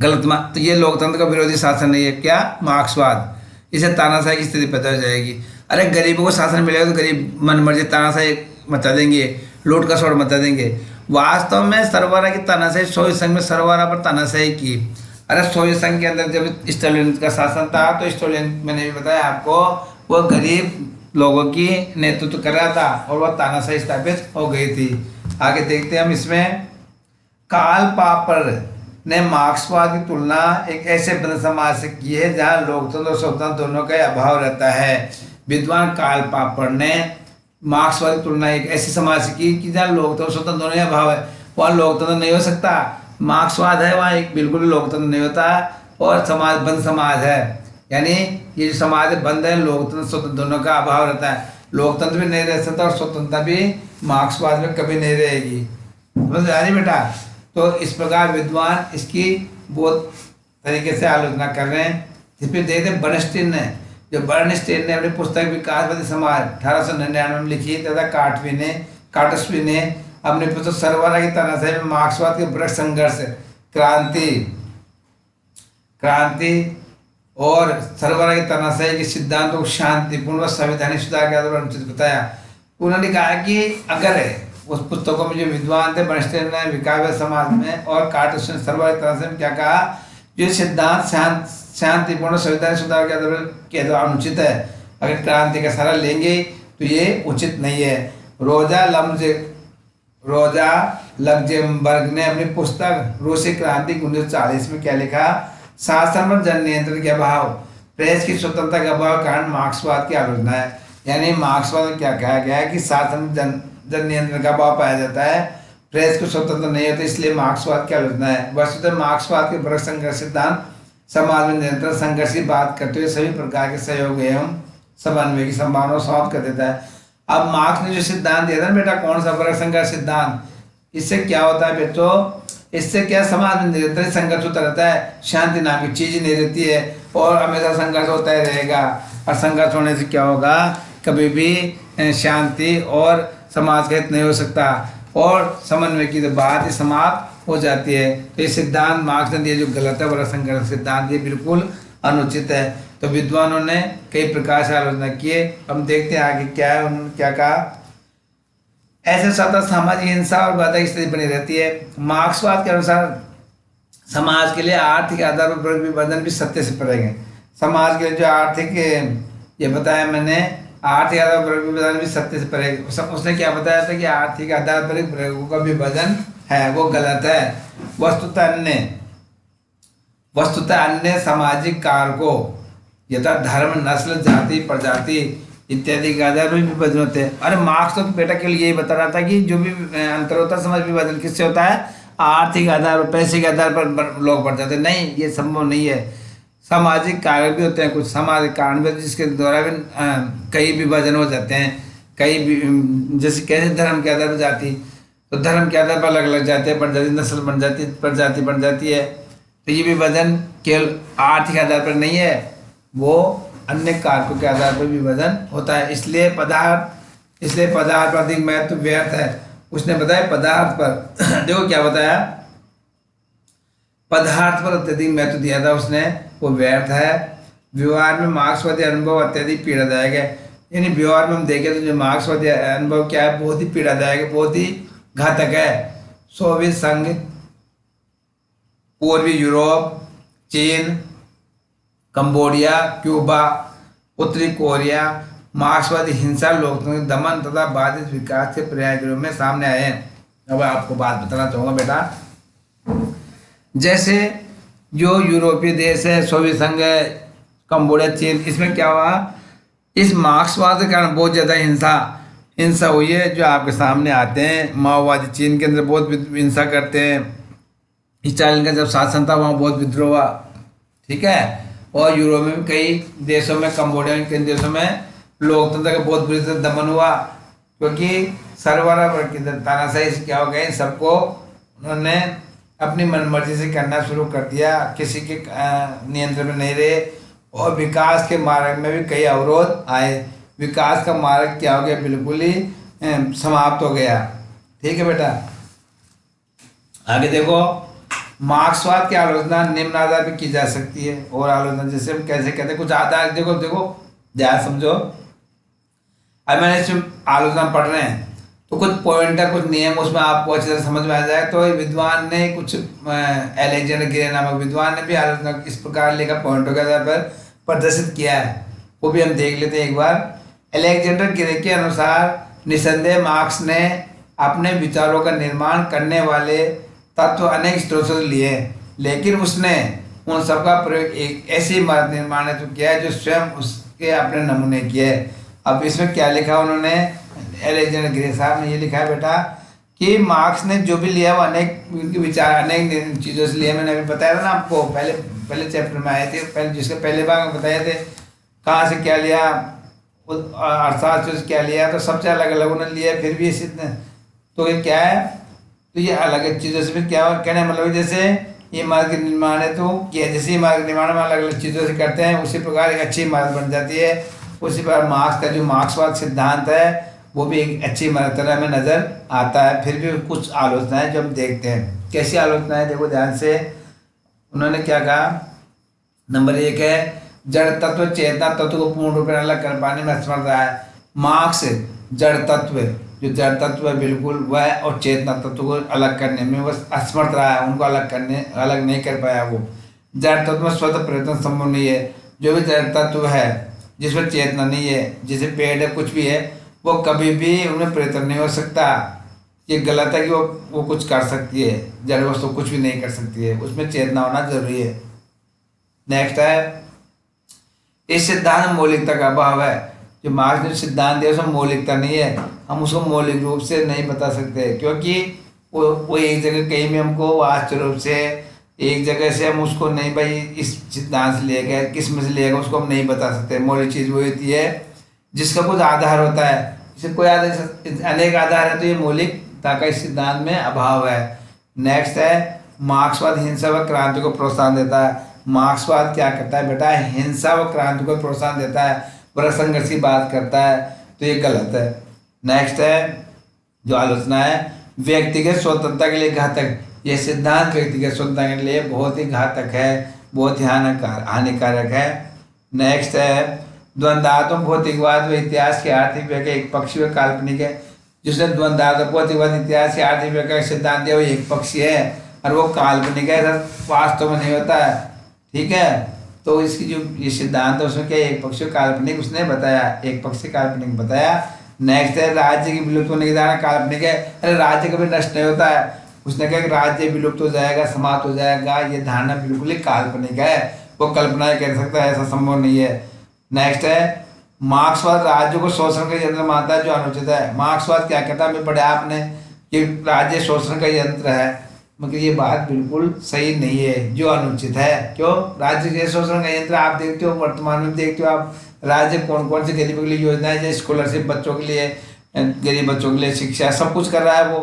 गलत मत, तो ये लोकतंत्र का विरोधी शासन नहीं है क्या, मार्क्सवाद। इसे तानाशाही की स्थिति पैदा हो जाएगी। अरे गरीबों को शासन मिलेगा तो गरीब मन मर्जी तानाशाही मचा देंगे, लूट का शोर मचा देंगे। वास्तव में सर्वहारा की तानाशाही सोवियत संघ में सर्वहारा पर तानाशाही की। अरे सोवियत संघ के अंदर जब स्टालिन का शासन था, तो स्टालिन, मैंने भी बताया आपको, वो गरीब लोगों की नेतृत्व कर रहा था और वह तानाशाही स्थापित हो गई थी। आगे देखते हैं हम इसमें। कार्ल पॉपर ने मार्क्सवाद की तुलना एक ऐसे बंद समाज से की है जहाँ लोकतंत्र और स्वतंत्र दोनों का अभाव रहता है। विद्वान कार्ल पॉपर ने मार्क्सवाद की तुलना एक ऐसे समाज से की कि जहाँ लोकतंत्र और स्वतंत्र दोनों का अभाव है। वहाँ लोकतंत्र नहीं हो सकता, मार्क्सवाद है वहाँ एक बिल्कुल भी लोकतंत्र नहीं होता, और समाज बंद समाज है, यानी ये जो समाज है बंद है, लोकतंत्र स्वतंत्र दोनों का अभाव रहता है। लोकतंत्र भी नहीं रह सकता और स्वतंत्रता भी मार्क्सवाद में कभी नहीं रहेगी। समझ आ रही बेटा। तो इस प्रकार विद्वान इसकी बहुत तरीके से आलोचना कर रहे हैं। इस पर देखते बर्नस्टीन ने, जो बर्नस्टीन ने अपनी पुस्तक विकासवादी समाज 1899 में लिखी तथा कार्टस्वी ने अपनी पुस्तक सर्वहारा की तानाशाही में मार्क्सवाद के वृक्ष संघर्ष, क्रांति और सर्वहारा की तानाशाही के सिद्धांतों को शांतिपूर्ण व संवैधानिक सुधार के आधार पर अनुचित बताया। उन्होंने कहा कि अगर उस पुस्तकों में जो विद्वान थे बर्नस्टीन ने विकासवादी समाज में और कार्टस्वी ने सर्वहारा की तानाशाही में क्या कहा, जो सिद्धांत शांतिपूर्ण संवैधानिक सुधार के आधार पर अनुचित है। अगर क्रांति का सहारा लेंगे तो ये उचित नहीं है। रोजा लग्जेमबर्ग ने अपनी पुस्तक रूसी क्रांति 1940 में क्या लिखा, शासन पर जन नियंत्रण के अभाव, प्रेस की स्वतंत्रता के अभाव के कारण मार्क्सवाद की आलोचना है। यानी मार्क्सवाद में क्या कहा गया है कि शासन में जन नियंत्रण का अभाव पाया जाता है, प्रेस को स्वतंत्र नहीं होता, इसलिए मार्क्सवाद की आलोचना है। वस्तुतः मार्क्सवाद के वर्ग संघर्ष सिद्धांत समाज में निरंतर संघर्ष की बात करते हुए सभी प्रकार के सहयोग एवं समन्वय की संभावना समाप्त कर देता है। अब मार्क्स ने जो सिद्धांत दिया था ना बेटा, कौन सा वर्ग संघर्ष सिद्धांत, इससे क्या होता है बेटो, इससे क्या समाज में निरंतर संघर्ष होता रहता है, शांति नाम की चीज नहीं रहती है और हमेशा संघर्ष होता ही रहेगा। और संघर्ष होने से क्या होगा, कभी भी शांति और समाज का हित नहीं हो सकता और समन्वय की बात समाप्त हो जाती है। तो ये सिद्धांत मार्क्स ने दिया जो गलत है, वर्ग संघर्ष सिद्धांत ये बिल्कुल अनुचित है। तो विद्वानों ने कई प्रकार से आलोचना की है। हम देखते हैं आगे क्या है, उन्होंने क्या कहा। ऐसे सतत सामाजिक हिंसा और बाधा स्थिति बनी रहती है। मार्क्सवाद के अनुसार समाज के लिए आर्थिक आधार पर विभाजन भी सत्य से परे है। समाज के लिए जो आर्थिक, ये बताया मैंने, आर्थिक आधार पर विभाजन भी सत्य से परे है। उसने क्या बताया था कि आर्थिक आधार पर प्रयोगों का विभाजन है वो गलत है। वस्तुतः अन्य सामाजिक कारकों यथा धर्म, नस्ल, जाति, प्रजाति इत्यादि के आधार पर विभाजन होते हैं। अरे मार्क्स तो बेटा के लिए यही बता रहा था कि जो भी अंतर होता है समाज विभाजन किससे होता है, आर्थिक आधार पर, पैसे के आधार पर लोग बढ़ जाते हैं। नहीं, ये संभव नहीं है। सामाजिक कारण भी होते हैं, कुछ सामाजिक कारण भी जिसके द्वारा भी कई विभाजन हो जाते हैं। कई जैसे कैसे धर्म के आधार पर जाति, तो धर्म के आधार पर अलग अलग जातियाँ बन जाती, नस्ल बन जाती, प्रजाति बन जाती है। तो ये विभाजन केवल आर्थिक आधार पर नहीं है, वो अन्य कारकों के आधार पर विभाजन होता है। इसलिए पदार्थ पर अधिक महत्व व्यर्थ है। उसने बताया पदार्थ पर देखो क्या बताया, पदार्थ पर अत्यधिक महत्व दिया था उसने, वो व्यर्थ है। व्यवहार में मार्क्सवादी अनुभव अत्यधिक पीड़ादायक है। यानी व्यवहार में हम देखें तो जो मार्क्सवादी अनुभव क्या है, बहुत ही पीड़ादायक है, बहुत ही घातक है। सोवियत संघ, पूर्वी यूरोप, चीन, कंबोडिया, क्यूबा, उत्तरी कोरिया मार्क्सवादी हिंसा, लोकतंत्र, दमन तथा बाधित विकास के पर्याय के रूप में सामने आए हैं। अब आपको बात बताना चाहूँगा बेटा, जैसे जो यूरोपीय देश है, सोवियत संघ है, कंबोडिया, चीन, इसमें क्या हुआ, इस मार्क्सवाद के कारण बहुत ज़्यादा हिंसा हुई है। जो आपके सामने आते हैं, माओवादी चीन के अंदर बहुत हिंसा करते हैं। स्टालिन का जब शासन था वहाँ बहुत विद्रोह हुआ, ठीक है। और यूरोप में भी कई देशों में, कंबोडिया के देशों में लोकतंत्र का बहुत बुरी तरह दमन हुआ, क्योंकि सरबराह वर्ग की तानाशाही से क्या हो गया, सबको उन्होंने अपनी मनमर्जी से करना शुरू कर दिया, किसी के नियंत्रण में नहीं रहे। और विकास के मार्ग में भी कई अवरोध आए। विकास का मार्ग क्या हो गया, बिल्कुल ही समाप्त हो गया। ठीक है बेटा, आगे देखो, मार्क्सवाद की आलोचना निम्न आधार पर की जा सकती है। और आलोचना जैसे हम कैसे कहते हैं, कुछ आधार देखो ध्यान समझो। अब मैंने इसमें आलोचना पढ़ रहे हैं तो कुछ पॉइंटर, कुछ नियम उसमें आपको अच्छी तरह समझ में आ जाए। तो विद्वान ने कुछ अलेक्जेंडर ग्रे नामक विद्वान ने भी आलोचना इस प्रकार लेकर पॉइंटों के आधार पर प्रदर्शित किया है, वो भी हम देख लेते हैं एक बार। अलेक्जेंडर ग्रे के अनुसार निसंदेह मार्क्स ने अपने विचारों का निर्माण करने वाले तत्व अनेक स्रोतों से लिए, लेकिन उसने उन सबका प्रयोग एक ऐसी इमारत निर्माण हेतु किया है जो स्वयं उसके अपने नमूने किए। अब इसमें क्या लिखा उन्होंने, अलेक्जेंडर ग्रे साहब ने ये लिखा है बेटा कि मार्क्स ने जो भी लिया वो अनेक उनके विचार अनेक चीज़ों से लिए। मैंने अभी बताया था ना आपको, पहले चैप्टर में आए थे, जिसके पहले भाग में बताए थे कहाँ से क्या लिया, अर्थशास्त्र से क्या लिया, तो सबसे अलग अलग उन्होंने लिया। फिर भी इसी तो ये क्या है, तो ये अलग चीज़ों से फिर क्या कहने मतलब जैसे ये इमारत के निर्माण है तो क्या, जैसे इमारत के निर्माण में अलग अलग चीज़ों से करते हैं, उसी प्रकार एक अच्छी इमारत बन जाती है। उसी प्रकार मार्क्स का जो मार्क्सवाद सिद्धांत है वो भी एक अच्छी इमारत तरह में नज़र आता है। फिर भी कुछ आलोचनाएं जो हम देखते हैं, कैसी आलोचनाएं देखो ध्यान से। उन्होंने क्या कहा, नंबर 1 है जड़ तत्व चेतना तत्व को पूर्ण रूप में अलग कर पाने में असमर्थ रहा है। मार्क्स जड़ तत्व, जो जड़ तत्व है बिल्कुल वह, और चेतना तत्व को अलग करने में वह असमर्थ रहा है, उनको अलग नहीं कर पाया। वो जड़ तत्व में स्वतः परिवर्तन संभव नहीं है। जो भी जड़ तत्व है जिसमें चेतना नहीं है, जैसे पेड़ है, कुछ भी है, वो कभी भी उनमें परिवर्तन नहीं हो सकता। ये गलत है कि वो कुछ कर सकती है, जड़ वस्तु कुछ भी नहीं कर सकती है, उसमें चेतना होना जरूरी है। नेक्स्ट है, इस सिद्धांत में मौलिकता का अभाव है। जो मार्क्स ने सिद्धांत दिया उसमें मौलिकता नहीं है, हम उसको मौलिक रूप से नहीं बता सकते, क्योंकि वो एक जगह कहीं में हमको वास्तव रूप से एक जगह से हम उसको नहीं, भाई इस सिद्धांत से लिया गया, किस में से लिया गया, उसको हम नहीं बता सकते। मौलिक चीज़ वो होती है जिसका कुछ आधार होता है, जैसे कोई आधार, अनेक आधार है, तो ये मौलिकता का इस सिद्धांत में अभाव है। नेक्स्ट है, मार्क्सवाद हिंसा व क्रांति को प्रोत्साहन देता है। मार्क्सवाद क्या करता है बेटा, हिंसा व क्रांति को प्रोत्साहन देता है, बड़ा संघर्ष की बात करता है, तो ये गलत है। नेक्स्ट है जो आलोचना है, व्यक्तिगत स्वतंत्रता के लिए घातक। यह सिद्धांत व्यक्तिगत स्वतंत्रता के लिए बहुत ही घातक है, बहुत ही हानिकारक है। नेक्स्ट है, द्वंद्वात्मक भौतिकवाद व इतिहास की आर्थिक व्याख्या एक पक्षी व काल्पनिक है। जिसने द्वंद्वार्थ भौतिकवाद इतिहास या आर्थिक का सिद्धांत दिया वो एक पक्षीय है और वो काल्पनिक है, वास्तव में नहीं होता है। ठीक है, तो इसकी जो ये सिद्धांत है उसमें क्या एक पक्षी काल्पनिक उसने बताया, एक पक्षी काल्पनिक बताया। नेक्स्ट है राज्य की विलुप्त होने की धारणा काल्पनिक है। अरे राज्य कभी नष्ट नहीं होता है, उसने कहा कि राज्य विलुप्त हो जाएगा, समाप्त हो जाएगा, ये धारणा बिल्कुल ही काल्पनिक है, वो कल्पना कर सकता है, ऐसा संभव नहीं है। नेक्स्ट है मार्क्सवाद राज्य को शोषण का यंत्र मानता है जो अनुचित है। मार्क्सवाद क्या कहता है, हमें पढ़ा आपने कि राज्य शोषण का यंत्र है, मगर ये बात बिल्कुल सही नहीं है, जो अनुचित है। क्यों? राज्य के शोषण का यंत्र आप देखते हो, वर्तमान में देखते हो आप, राज्य कौन कौन सी गरीबों के लिए योजनाएं, जैसे स्कॉलरशिप बच्चों के लिए, गरीब बच्चों के लिए शिक्षा, सब कुछ कर रहा है, वो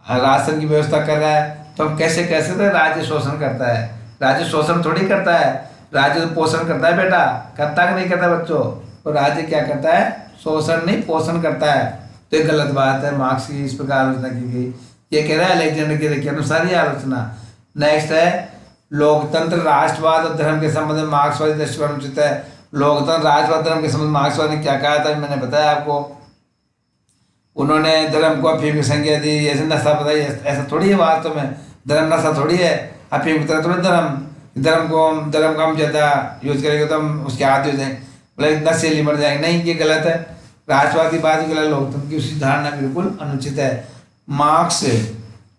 राशन की व्यवस्था कर रहा है। तो हम कैसे कह सकते हैं राज्य शोषण करता है? राज्य शोषण थोड़ी करता है, राज्य तो पोषण करता है बेटा, करता कि नहीं करता बच्चों? तो राज्य क्या करता है? शोषण नहीं पोषण करता है। तो ये गलत बात है, मार्क्स की इस प्रकार आलोचना की गई, ये कह रहा है अलेक्जेंडर के अनुसार ये आलोचना। नेक्स्ट है लोकतंत्र राष्ट्रवाद और धर्म के संबंध में मार्क्सवादी दृष्टिकोण उचित है। लोकतंत्र राष्ट्रवाद धर्म के संबंध में मार्क्सवाद ने क्या कहा था, मैंने बताया आपको। उन्होंने धर्म को अफीम की संज्ञा दी, ऐसे नशा बताई, ऐसा थोड़ी है वास्तव में, धर्म नशा थोड़ी है, अफीम की तरह थोड़ी धर्म का हम ज़्यादा यूज करेंगे तो हम उसके आदि हो जाएंगे, मतलब नशेली मर जाएंगे, नहीं, ये गलत है। राष्ट्रवाद की बात ही गलत, लोकतंत्र की उसी धारणा बिल्कुल अनुचित है। मार्क्स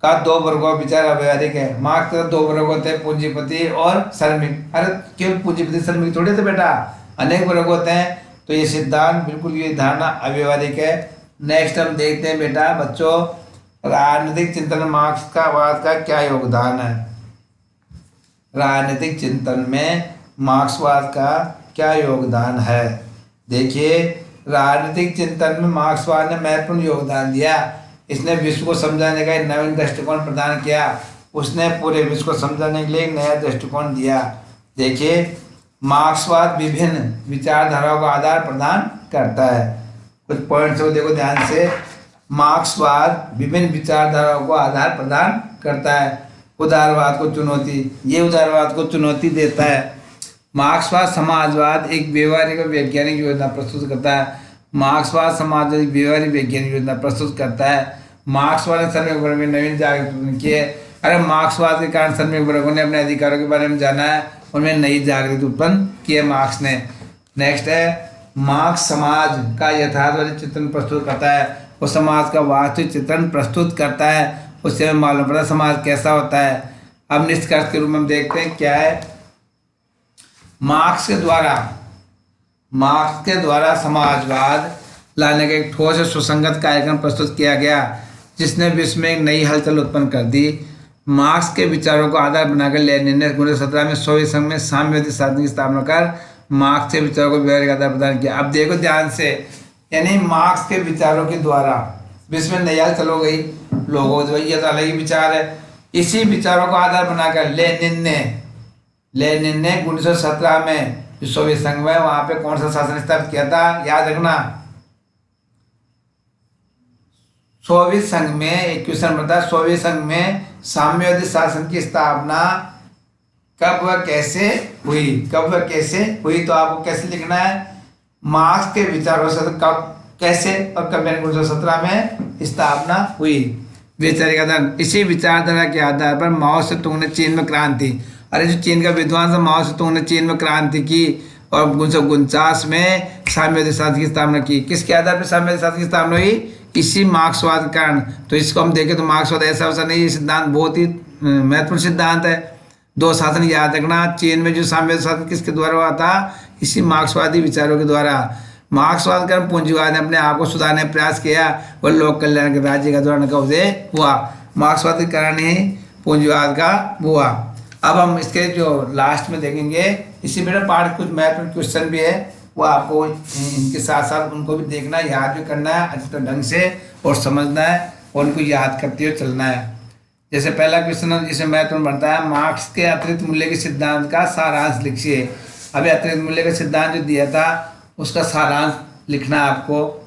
का दो वर्गों का विचार अव्यवहारिक है। मार्क्स का दो वर्ग होते हैं, पूंजीपति और श्रमिक। अरे केवल पूंजीपति श्रमिक थोड़े थे बेटा, अनेक वर्ग होते हैं। तो ये सिद्धांत बिल्कुल ये धारणा अव्यवहारिक है। नेक्स्ट हम देखते हैं बेटा बच्चों, राजनीतिक चिंतन में मार्क्सवाद का क्या योगदान है। राजनीतिक चिंतन में मार्क्सवाद का क्या योगदान है? देखिए, राजनीतिक चिंतन में मार्क्सवाद ने महत्वपूर्ण योगदान दिया। इसने विश्व को समझाने का एक नवीन दृष्टिकोण प्रदान किया, उसने पूरे विश्व को समझाने के लिए एक नया दृष्टिकोण दिया। देखिए, मार्क्सवाद विभिन्न विचारधाराओं का आधार प्रदान करता है। कुछ पॉइंट्स को देखो ध्यान से। मार्क्सवाद विभिन्न विचारधाराओं को आधार प्रदान करता है। उदारवाद को चुनौती, ये उदारवाद को चुनौती देता है। मार्क्सवाद समाजवाद एक व्यवहारिक और वैज्ञानिक योजना प्रस्तुत करता है। मार्क्सवाद समाजवाद व्यवहारिक वैज्ञानिक योजना प्रस्तुत करता है। मार्क्सवाद ने श्रमिक वर्ग में नवीन जागृति की है। अरे मार्क्सवाद के कारण श्रमिक वर्गों ने अपने अधिकारों के बारे में जाना है, उनमें नई जागृति उत्पन्न की है मार्क्स ने। नेक्स्ट है मार्क्स समाज का यथार्थवादी चित्रण प्रस्तुत करता है, वो समाज का वास्तविक चित्रण प्रस्तुत करता है, उससे हमें मालूम पड़ता है समाज कैसा होता है। अब निष्कर्ष के रूप में हम देखते हैं क्या है। मार्क्स के द्वारा समाजवाद लाने का एक ठोस और सुसंगत कार्यक्रम प्रस्तुत किया गया, जिसने विश्व में एक नई हलचल उत्पन्न कर दी। मार्क्स के विचारों को आधार बनाकर लेनिन ने 1917 में सोवियत संघ में साम्यवादी शासन की स्थापना कर मार्क्स के विचारों को व्यवहारिक आधार प्रदान किया। अब देखो ध्यान से, यानी मार्क्स के विचारों के द्वारा विश्व में नई हलचल हो गई, लोगों को ये तो अलग ही विचार है। इसी विचारों को आधार बनाकर लेनिन ने 1917 में जो सोवियत संघ में वहां पे कौन सा शासन स्थापित किया था, याद रखना, सोवियत संघ में। एक क्वेश्चन बनता है, सोवियत संघ में साम्यवादी शासन की स्थापना कब व कैसे हुई? कब व कैसे हुई, तो आपको कैसे लिखना है, मार्क्स के विचारों से कब कैसे और कब 1917 में स्थापना हुई। वैचारिक आधार, इसी विचारधारा के आधार पर माओ से तुंग ने चीन में क्रांति, अरे जो चीन का विद्वान था माओ से तुंग ने चीन में क्रांति की और 1949 में साम्यवादी शासन की स्थापना की। किसके आधार पर साम्यवादी शासन की स्थापना हुई? इसी मार्क्सवाद के कारण। तो इसको हम देखें तो मार्क्सवाद ऐसा वैसा नहीं, ये सिद्धांत बहुत ही महत्वपूर्ण सिद्धांत है। दो शासन याद रखना, चीन में जो साम्यवादी शासन किसके द्वारा हुआ था? इसी मार्क्सवादी विचारों के द्वारा। मार्क्सवाद का पूंजीवाद ने अपने आप को सुधारने का प्रयास किया और लोक कल्याण के राज्य का धोरण का उदय हुआ। मार्क्सवाद के कारण ही पूंजीवाद का हुआ। अब हम इसके जो लास्ट में देखेंगे, इसी मेरा पाठ कुछ महत्वपूर्ण क्वेश्चन भी है, वो आपको इनके साथ साथ उनको भी देखना, याद भी करना है अच्छे ढंग से और समझना है और उनको याद करते हुए चलना है। जैसे पहला क्वेश्चन जिसे महत्वपूर्ण बनता है, मार्क्स के अतिरिक्त मूल्य के सिद्धांत का सारांश लिखिए। अभी अतिरिक्त मूल्य का सिद्धांत जो दिया था उसका सारांश लिखना है आपको,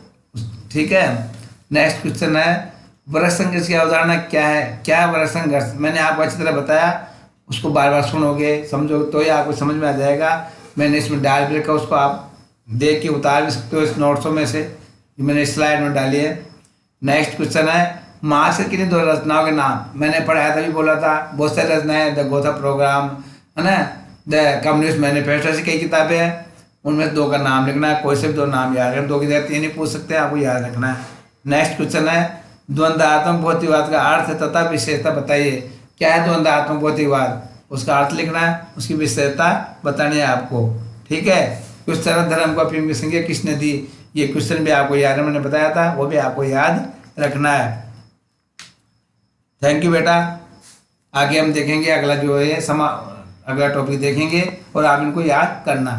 ठीक है। नेक्स्ट क्वेश्चन है, वर्ग संघर्ष की अवधारणा क्या है? क्या है वर्ग संघर्ष? मैंने आपको अच्छी तरह बताया, उसको बार बार सुनोगे समझोगे तो ही आपको समझ में आ जाएगा। मैंने इसमें डाल भी रखा, उसको आप देख के उतार भी सकते हो इस नोट्सों में से, मैंने स्लाइड में डाली है। नेक्स्ट क्वेश्चन है मार्क्स की किन्हीं दो रचनाओं के नाम। मैंने पढ़ाया था, भी बोला था, बहुत सारी रचनाएं, द गोथा प्रोग्राम है ना, द कम्युनिस्ट मैनिफेस्टो, ऐसी कई किताबें हैं, उनमें दो का नाम लिखना है। कोई से भी दो नाम याद रखना, दो की जगह तीन ही पूछ सकते हैं, आपको याद रखना है। नेक्स्ट क्वेश्चन है द्वंद्वात्मक भौतिकवाद का अर्थ तथा विशेषता बताइए। क्या है द्वंद्वात्मक भौतिकवाद, उसका अर्थ लिखना है, उसकी विशेषता बतानी है आपको। ठीक है, किस तरह धर्म को अपनी संज्ञा किसने दी, ये क्वेश्चन भी आपको याद है, मैंने बताया था, वो भी आपको याद रखना है। थैंक यू बेटा। आगे हम देखेंगे अगला जो है अगला टॉपिक देखेंगे और आप इनको याद करना।